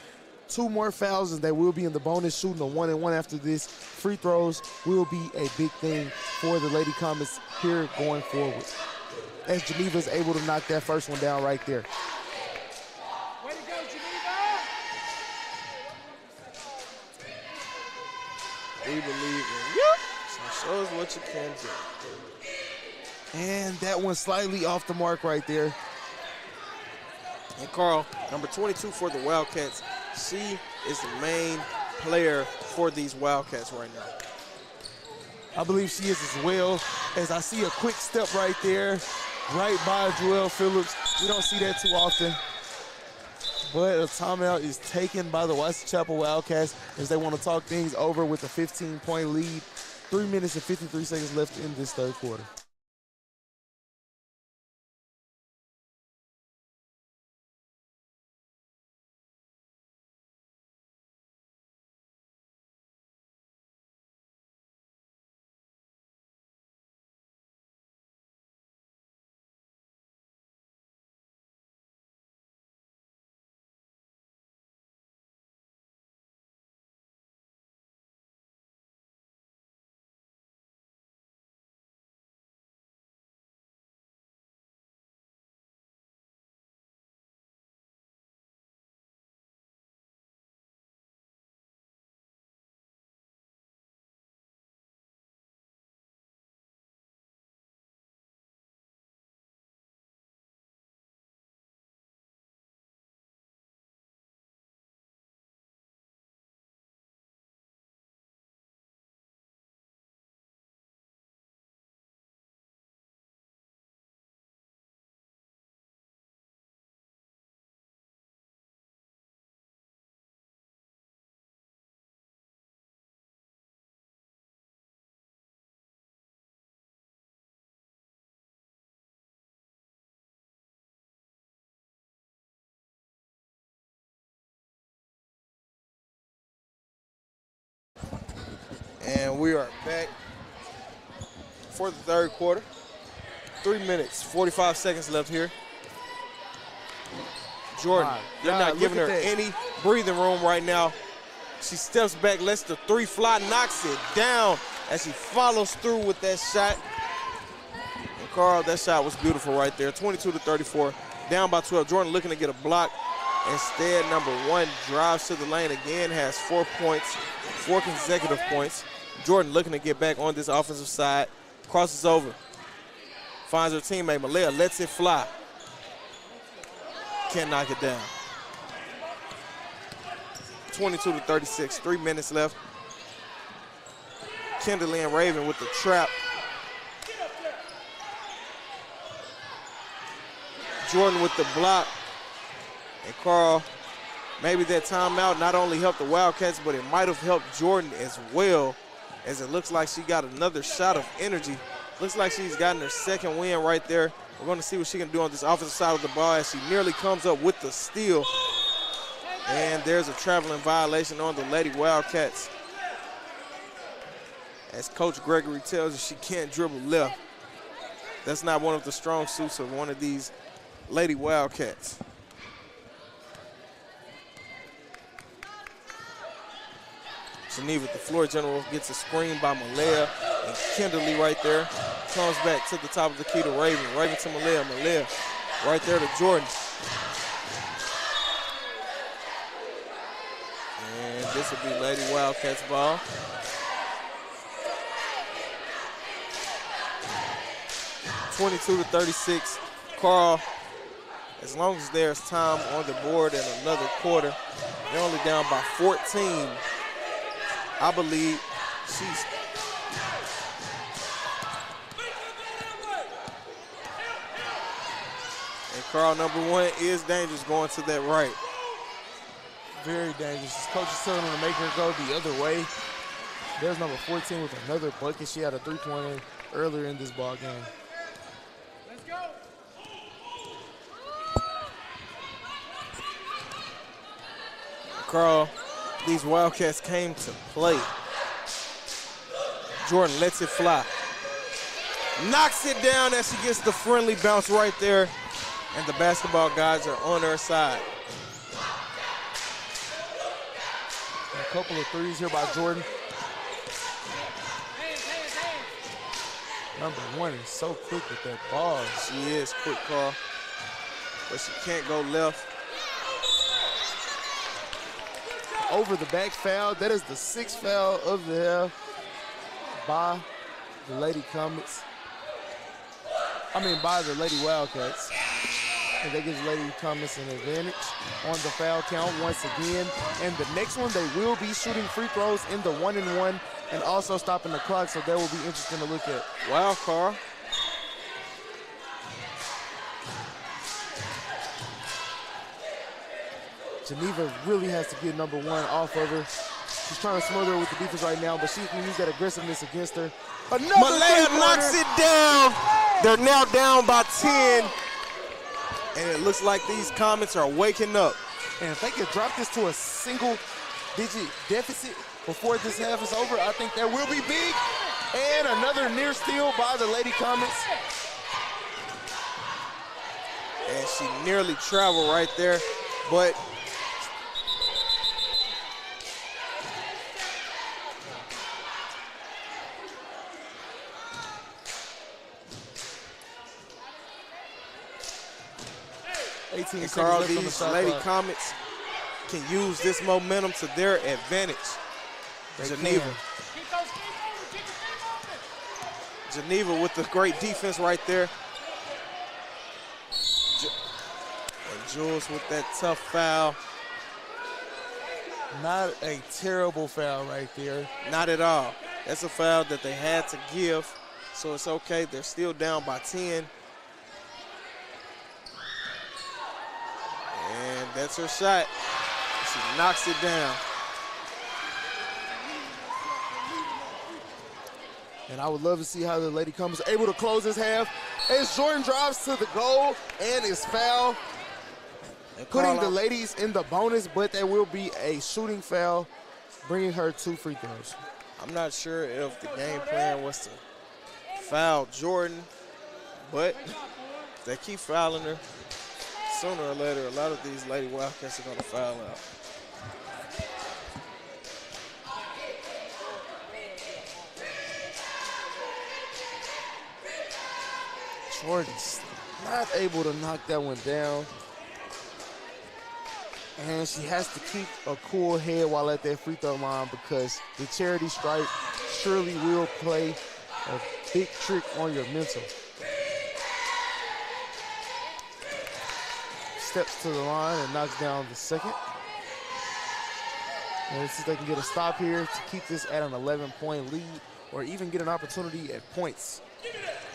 2 more fouls and they will be in the bonus, shooting a 1-and-1 after this. Free throws will be a big thing for the Lady Comets here going forward, as Geneva is able to knock that first one down right there. Way to go, Geneva! We believe in you, so show us what you can do. And that one slightly off the mark right there. And Carl, number 22 for the Wildcats, she is the main player for these Wildcats right now. I believe she is as well, as I see a quick step right there, right by Joelle Phillips. We don't see that too often. But a timeout is taken by the Whitechapel Wildcats as they want to talk things over with a 15-point lead. 3 minutes and 53 seconds left in this third quarter. And we are back for the third quarter. 3 minutes, 45 seconds left here. Jordan, My they're God, not giving her look at that. any breathing room right now. She steps back, lets the three fly, knocks it down as she follows through with that shot. And Carl, that shot was beautiful right there. 22-34, down by 12. Jordan looking to get a block. Instead, number one drives to the lane again, has 4 points, 4 consecutive points. Jordan looking to get back on this offensive side, crosses over, finds her teammate, Malaya, lets it fly. Can't knock it down. 22-36, 3 minutes left. Kendall and Raven with the trap. Jordan with the block. And Carl, maybe that timeout not only helped the Wildcats, but it might have helped Jordan as well, as it looks like she got another shot of energy. Looks like she's gotten her second win right there. We're going to see what she can do on this offensive side of the ball as she nearly comes up with the steal. And there's a traveling violation on the Lady Wildcats, as Coach Gregory tells her she can't dribble left. That's not one of the strong suits of one of these Lady Wildcats. Geneva, the floor general, gets a screen by Malaya, and Kendall right there comes back to the top of the key to Raven. Raven to Malaya, Malaya right there to Jordan. And this will be Lady Wildcats ball. (22-36). Carl, as long as there's time on the board in another quarter, they're only down by 14. I believe she's. And Carl, number one, is dangerous going to that right. Very dangerous. His coach is telling him to make her go the other way. There's number 14 with another bucket. She had a three-pointer earlier in this ball game. Let's go. Carl, these Wildcats came to play. Jordan lets it fly. Knocks it down as she gets the friendly bounce right there. And the basketball guys are on her side. A couple of threes here by Jordan. Number one is so quick with that ball. She is quick, Carl. But she can't go left. Over the back foul. That is the 6th foul of the half by the Lady Comets. By the Lady Wildcats. And that gives Lady Comets an advantage on the foul count once again. And the next one, they will be shooting free throws in the 1-and-1 and also stopping the clock, so that will be interesting to look at. Wow, Carl. Geneva really has to get number one off of her. She's trying to smother her with the defense right now, but she can use that aggressiveness against her. Malaya knocks it down. They're now down by 10. And it looks like these Comets are waking up. And if they could drop this to a single-digit deficit before this half is over, I think that will be big. And another near steal by the Lady Comets. And she nearly traveled right there, but and Carl, these Lady Comets can use this momentum to their advantage. Geneva with the great defense right there. And Jules with that tough foul. Not a terrible foul right there. Not at all. That's a foul that they had to give, so it's okay. They're still down by 10. And that's her shot. She knocks it down. And I would love to see how the Lady Comets are able to close this half. As Jordan drives to the goal and is fouled, putting the ladies in the bonus, but there will be a shooting foul, bringing her 2 free throws. I'm not sure if the game plan was to foul Jordan, but they keep fouling her. sooner or later, a lot of these Lady Wildcats are going to foul out. Jordan's not able to knock that one down. And she has to keep a cool head while at that free throw line because the charity stripe surely will play a big trick on your mental. Steps to the line and knocks down the second. And let's see if they can get a stop here to keep this at an 11-point lead or even get an opportunity at points.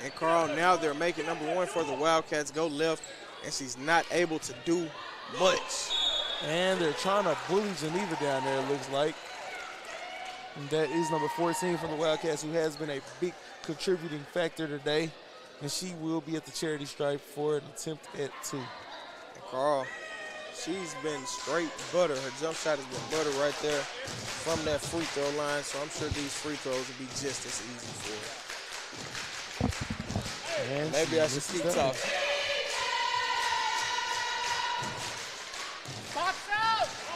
And Carl, now they're making number one for the Wildcats go left, and she's not able to do much. And they're trying to bully Geneva down there, it looks like. And that is number 14 from the Wildcats, who has been a big contributing factor today. And she will be at the charity stripe for an attempt at 2. And Carl, she's been straight butter. Her jump shot has been butter right there from that free throw line. So I'm sure these free throws will be just as easy for her. And maybe I should keep talking.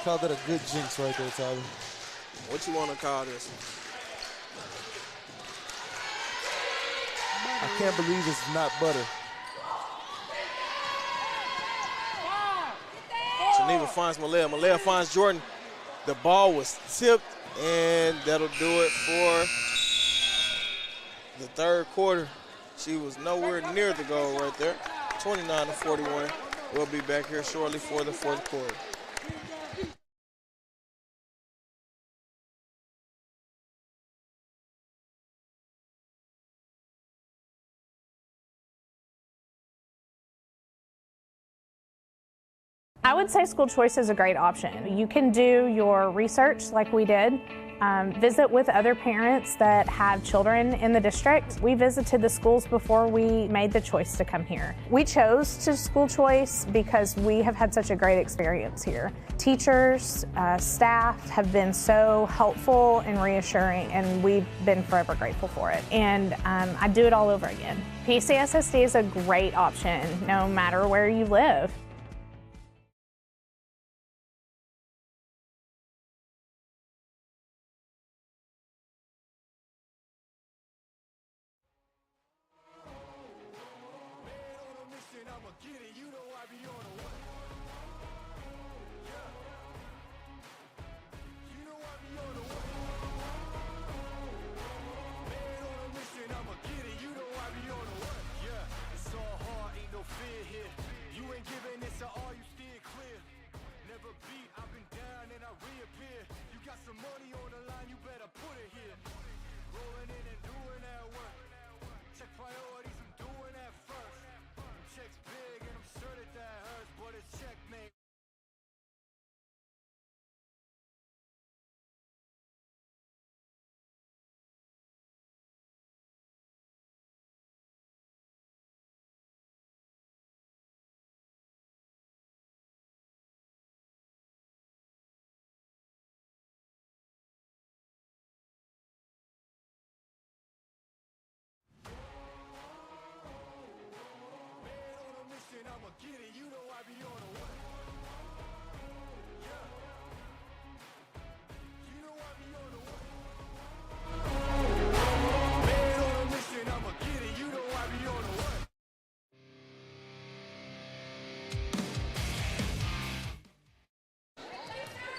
Call that a good jinx right there, Tyler. What you want to call this? I can't believe it's not butter. Geneva finds Malaya. Malaya finds Jordan. The ball was tipped, and that'll do it for the third quarter. She was nowhere near the goal right there. 29-41. We'll be back here shortly for the fourth quarter. I would say school choice is a great option. You can do your research like we did, visit with other parents that have children in the district. We visited the schools before we made the choice to come here. We chose to school choice because we have had such a great experience here. Teachers, staff have been so helpful and reassuring, and we've been forever grateful for it. And I'd do it all over again. PCSSD is a great option no matter where you live.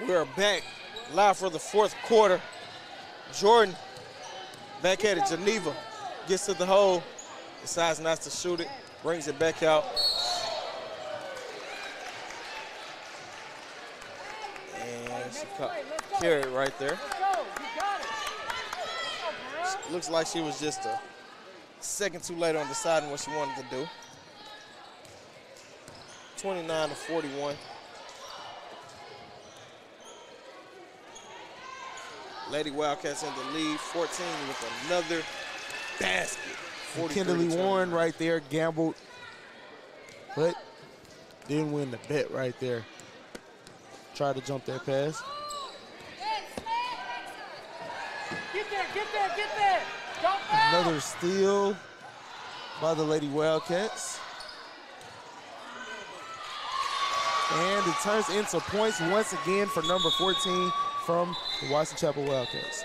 We're back live for the fourth quarter. Jordan back at it. Geneva gets to the hole, decides not to shoot it, brings it back out. And she carried right there. Looks like she was just a second too late on deciding what she wanted to do. 29-41. Lady Wildcats in the lead, 14 with another basket. Kimberly Warren right there gambled, but didn't win the bet right there. Tried to jump that pass. Get there. Don't foul. Another steal by the Lady Wildcats. And it turns into points once again for number 14 from the Watson Chapel Wildcats.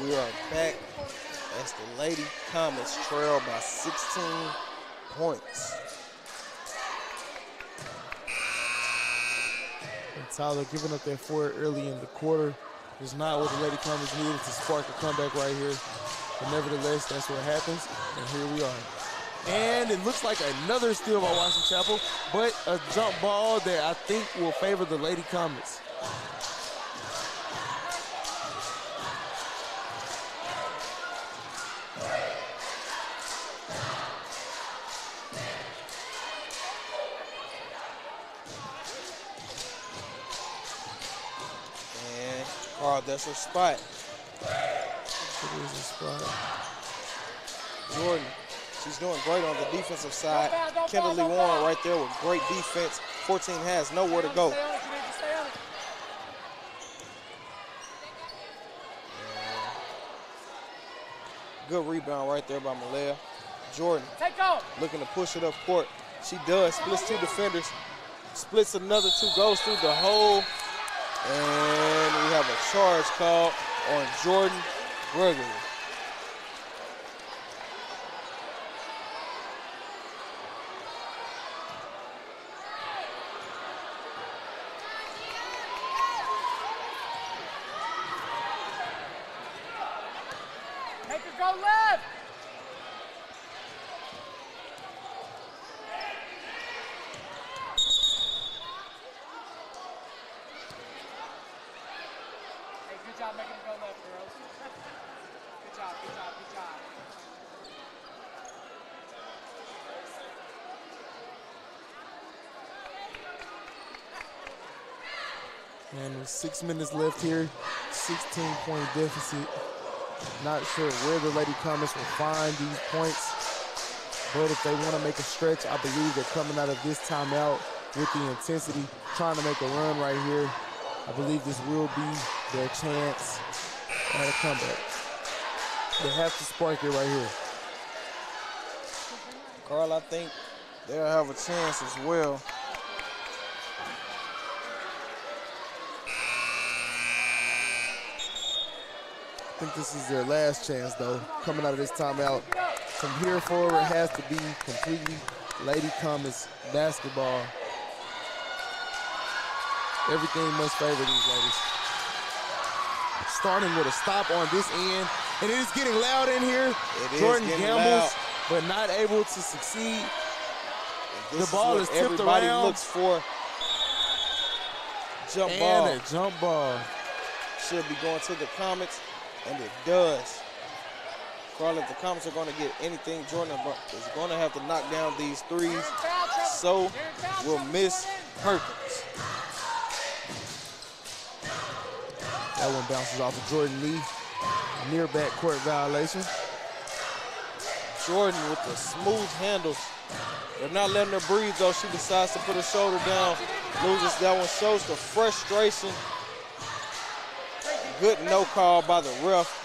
We are back as the Lady Comets trail by 16 points. And Tyler giving up that forward early in the quarter is not what the Lady Comets needed to spark a comeback right here. But nevertheless, that's what happens, and here we are. And it looks like another steal by Watson Chapel, but a jump ball that I think will favor the Lady Comets. That's her spot. It is a spot. Jordan, she's doing great on the defensive side. Kimberly Warren right there with great defense. 14 has nowhere to go. Good rebound right there by Malaya. Jordan looking to push it up court. She does, splits two defenders, splits another two, goes through the hole. And we have a charge call on Jordan Gregory. Make her go left. Good job making it go left, girls. Good job, good job, good job. And with 6 minutes left here, 16-point deficit. Not sure where the Lady Comets will find these points, but if they want to make a stretch, I believe they're coming out of this timeout with the intensity, trying to make a run right here. I believe this will be their chance at a comeback. They have to spark it right here. Carl, I think they'll have a chance as well. I think this is their last chance, though, coming out of this timeout. From here forward, it has to be completely Lady Comets basketball. Everything must favor these ladies. Starting with a stop on this end, and it is getting loud in here. Jordan gambles, but not able to succeed. The ball is tipped everybody around. Looks for jump ball. And a jump ball. Should be going to the Comets, and it does. Carl, if the Comets are going to get anything, Jordan is going to have to knock down these threes. So will miss Perkins. That one bounces off of Jordan Lee. Near backcourt violation. Jordan with the smooth handles. They're not letting her breathe, though. She decides to put her shoulder down. Loses that one. Shows the frustration. Good no call by the ref.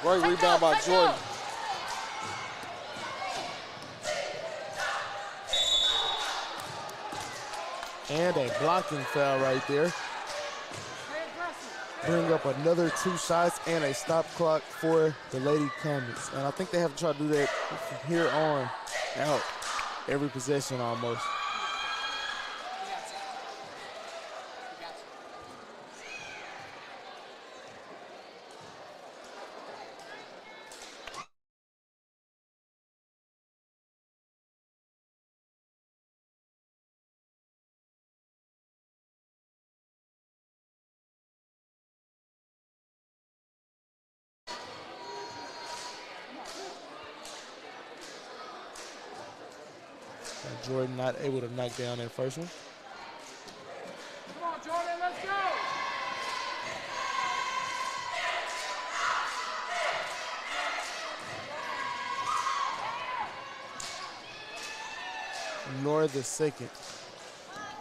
Great rebound by Jordan. And a blocking foul right there. bring up another 2 shots and a stop clock for the Lady Comets. And I think they have to try to do that from here on out every possession almost. Jordan not able to knock down that first one. Come on, Jordan, let's go. Nor the second.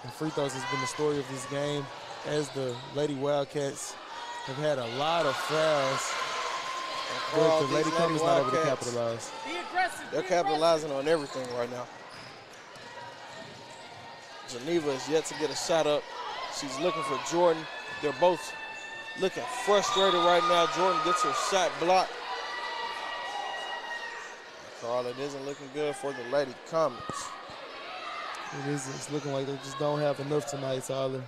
And free throws has been the story of this game, as the Lady Wildcats have had a lot of fouls. But the Lady Comets not able to capitalize. They're capitalizing on everything right now. Geneva is yet to get a shot up. She's looking for Jordan. They're both looking frustrated right now. Jordan gets her shot blocked. Carl, it isn't looking good for the Lady Comets. It is. It's looking like they just don't have enough tonight, Tyler.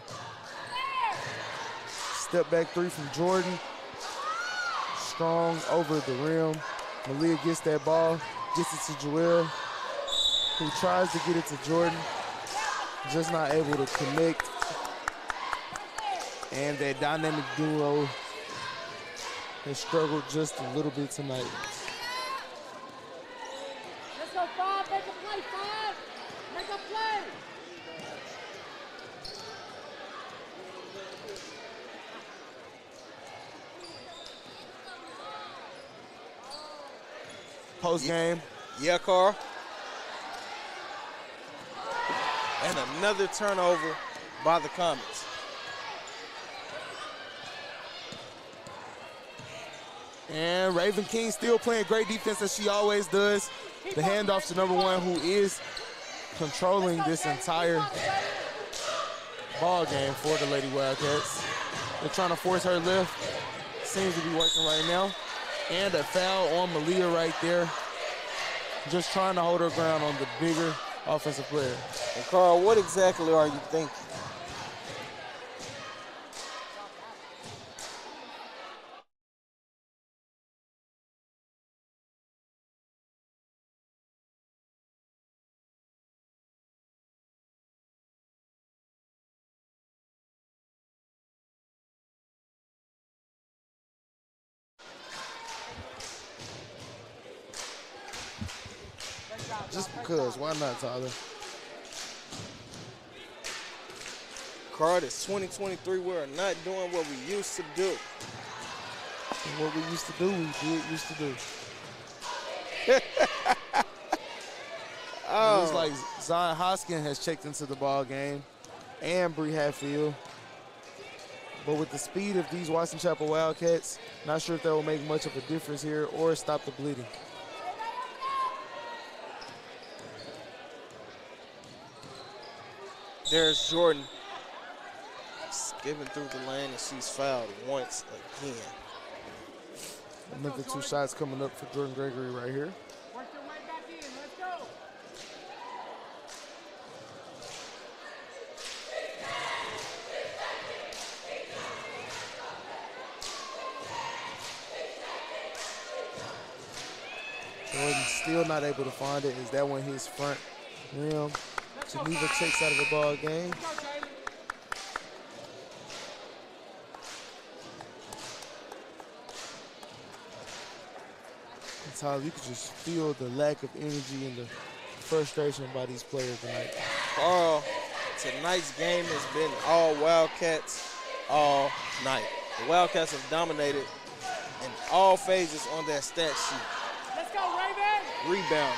Step back 3 from Jordan. Strong over the rim. Malia gets that ball, gets it to Joelle, who tries to get it to Jordan. Just not able to connect. And that dynamic duo has struggled just a little bit tonight. Let's go, Bob. Make a play, Bob. Make a play. Post game. Yeah, Carl. And another turnover by the Comets. And Raven King still playing great defense as she always does. The handoff to number 1, who is controlling this entire ball game for the Lady Wildcats. They're trying to force her left. Seems to be working right now. And a foul on Malia right there. Just trying to hold her ground on the bigger offensive player. And Carl, what exactly are you thinking? Just because, why not, Tyler? Carl, it's 2023. We're not doing what we used to do. And what we used to do, we used to do. It looks like Zion Hoskin has checked into the ball game, and Bree Hatfield. But with the speed of these Watson Chapel Wildcats, not sure if that will make much of a difference here or stop the bleeding. There's Jordan skipping through the lane, and she's fouled once again. Another 2 shots coming up for Jordan Gregory right here. Work your way back in. Let's go. Jordan still not able to find it. Is that one his front rim? Geneva checks out of the ball game. And Tyler, you could just feel the lack of energy and the frustration by these players tonight. Carl, tonight's game has been all Wildcats all night. The Wildcats have dominated in all phases on that stat sheet. Let's go, Raven. Rebounding,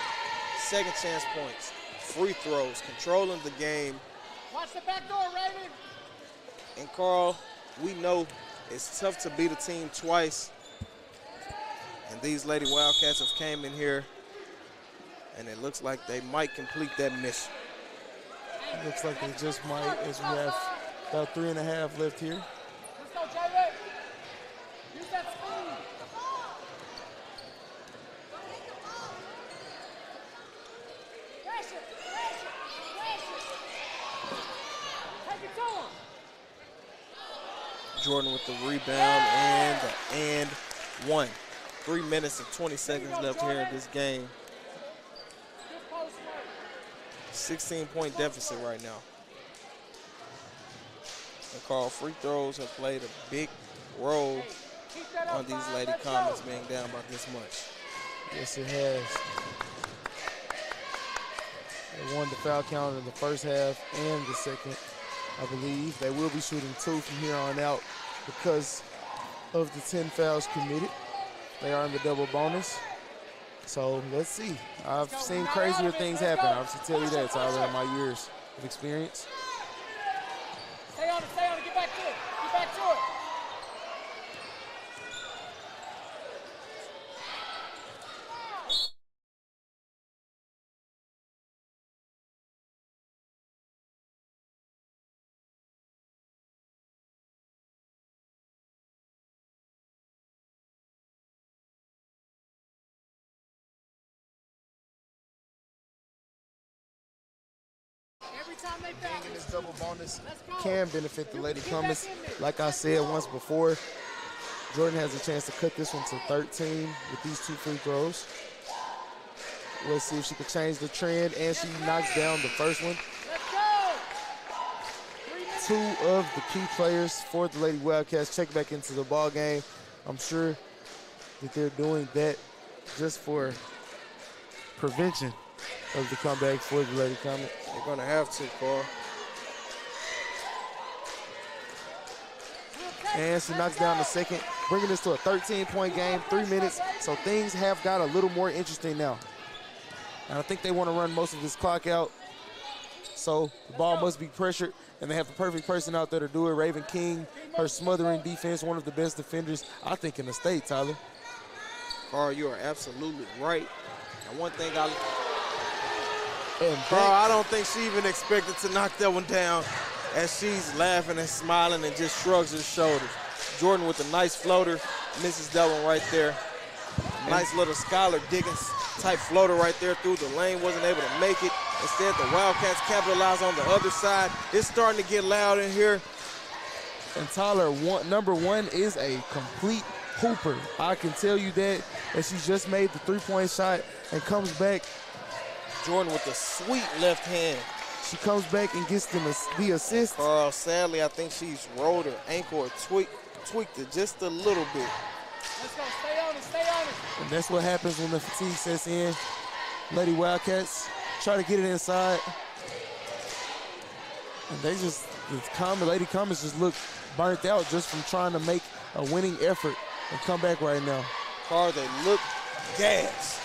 second chance points, free throws, controlling the game. Watch the back door, Raven. And Carl, we know it's tough to beat a team twice. And these Lady Wildcats have came in here, and it looks like they might complete that mission. It looks like they just might, as we have about 3.5 left here. Let's go, Jalen. Jordan with the rebound and one. 3 minutes and 20 seconds left here in this game. 16-point deficit right now. And Carl, free throws have played a big role on these Lady Comets being down by this much. Yes, it has. They won the foul count in the first half and the second, I believe. They will be shooting 2 from here on out because of the 10 fouls committed. They are in the double bonus. So let's see. I've seen crazier things happen. I have to tell you that, Tyler, in my years of experience. Stay on it, get back to it, get back to it. Being in this double bonus can benefit the Lady Comets. Like I said once before, Jordan has a chance to cut this one to 13 with these 2 free throws. We'll see if she can change the trend, and she knocks down the first one. 2 of the key players for the Lady Wildcats check back into the ball game. I'm sure that they're doing that just for prevention of the comeback for the Lady Comets. They're going to have to, Carl. And she knocks down the second, bringing this to a 13-point game, 3 minutes. So things have got a little more interesting now. And I think they want to run most of this clock out. So the ball must be pressured, and they have the perfect person out there to do it. Raven King, her smothering defense, one of the best defenders, I think, in the state, Tyler. Carl, you are absolutely right. And one thing Carl, I don't think she even expected to knock that one down, as she's laughing and smiling and just shrugs her shoulders. Jordan with a nice floater, misses that one right there. Nice little Skylar Diggins type floater right there through the lane, wasn't able to make it. Instead, the Wildcats capitalize on the other side. It's starting to get loud in here. And Tyler, number 1 is a complete hooper. I can tell you that. And she just made the 3-point shot and comes back. Jordan with the sweet left hand. She comes back and gets the assist. Carl, sadly, I think she's rolled her ankle or tweaked it just a little bit. Let's go, stay on it, stay on it. And that's what happens when the fatigue sets in. Lady Wildcats try to get it inside. And they just, Lady Comets just look burnt out just from trying to make a winning effort and come back right now. Carl, they look gassed.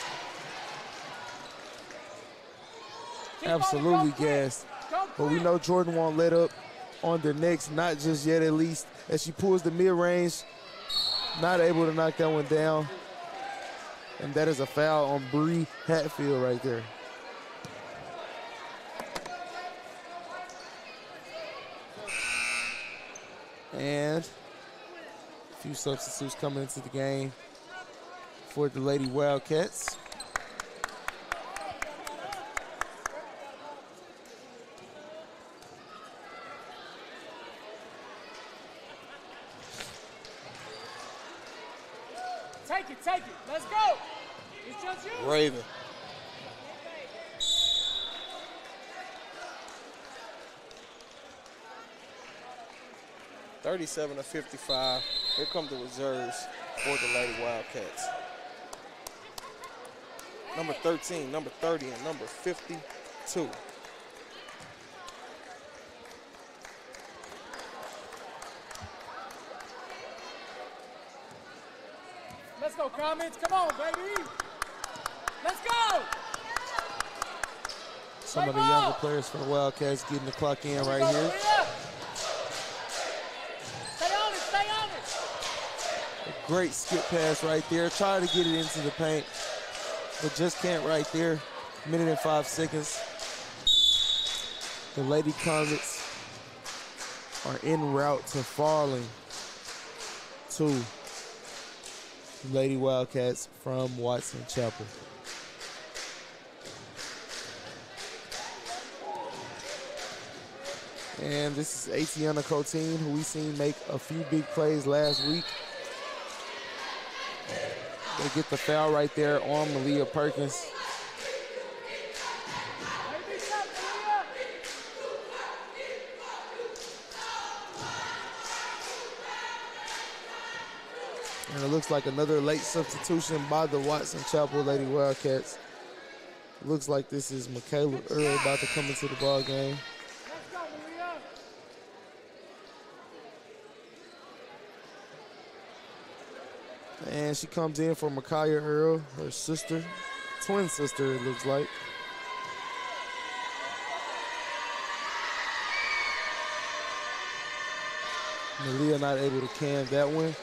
Absolutely gassed. But we know Jordan won't let up on the next, not just yet at least, as she pulls the mid-range, not able to knock that one down. And that is a foul on Bree Hatfield right there. And a few substitutes coming into the game for the Lady Wildcats. Take it, let's go. It's just you. Raven. (37-55). Here come the reserves for the Lady Wildcats. Number 13, number 30, and number 52. Let's go, Comets. Come on, baby. Let's go. Some of the younger players for the Wildcats getting the clock in right here. Stay on it, stay on it. A great skip pass right there. Try to get it into the paint, but just can't right there. Minute and 5 seconds. The Lady Comets are en route to falling to Lady Wildcats from Watson Chapel. And this is Atiana Coteen, who we seen make a few big plays last week. They get the foul right there on Malia Perkins. And it looks like another late substitution by the Watson Chapel Lady Wildcats. Looks like this is Michaela Earl about to come into the ball game. And she comes in for Micaiah Earl, her sister, twin sister it looks like. Malia not able to can that one.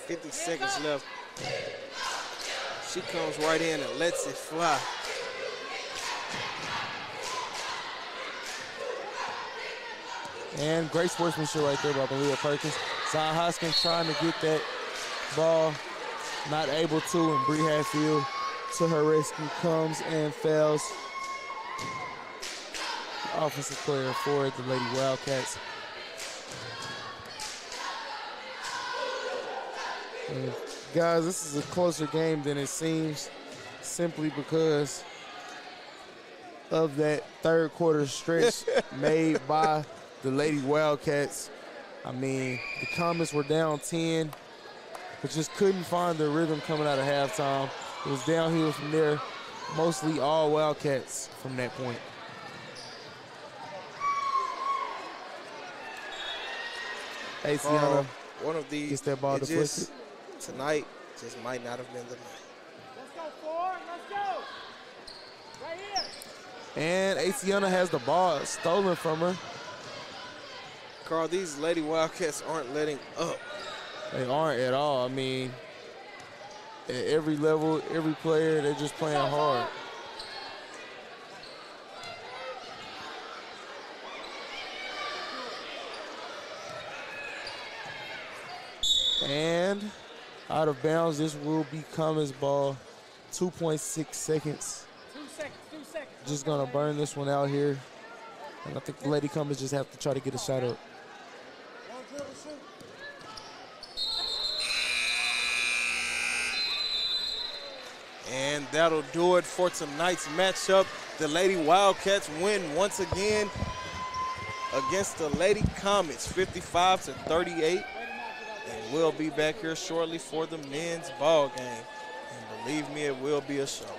50 seconds left. She comes right in and lets it fly. And great sportsmanship right there by Malia Perkins. Zion Hoskins trying to get that ball, not able to, and Bree Hatfield to her rescue comes and fails. Offensive player for the Lady Wildcats. And guys, this is a closer game than it seems, simply because of that third quarter stretch made by the Lady Wildcats. I mean, the Comets were down 10, but just couldn't find their rhythm coming out of halftime. It was downhill from there, mostly all Wildcats from that point. Atiana one of these gets that ball deflected. Tonight just might not have been the night. Let's go, Ford. Let's go. Right here. And Atiana has the ball stolen from her. Carl, these Lady Wildcats aren't letting up. They aren't at all. I mean, at every level, every player, they're just playing hard. And out of bounds, this will be Comets ball. 2.6 seconds. 2 seconds, 2 seconds. Just gonna burn this one out here. And I think the Lady Comets just have to try to get a shot up. And that'll do it for tonight's matchup. The Lady Wildcats win once again against the Lady Comets, 55-38. And we'll be back here shortly for the men's ball game. And believe me, it will be a show.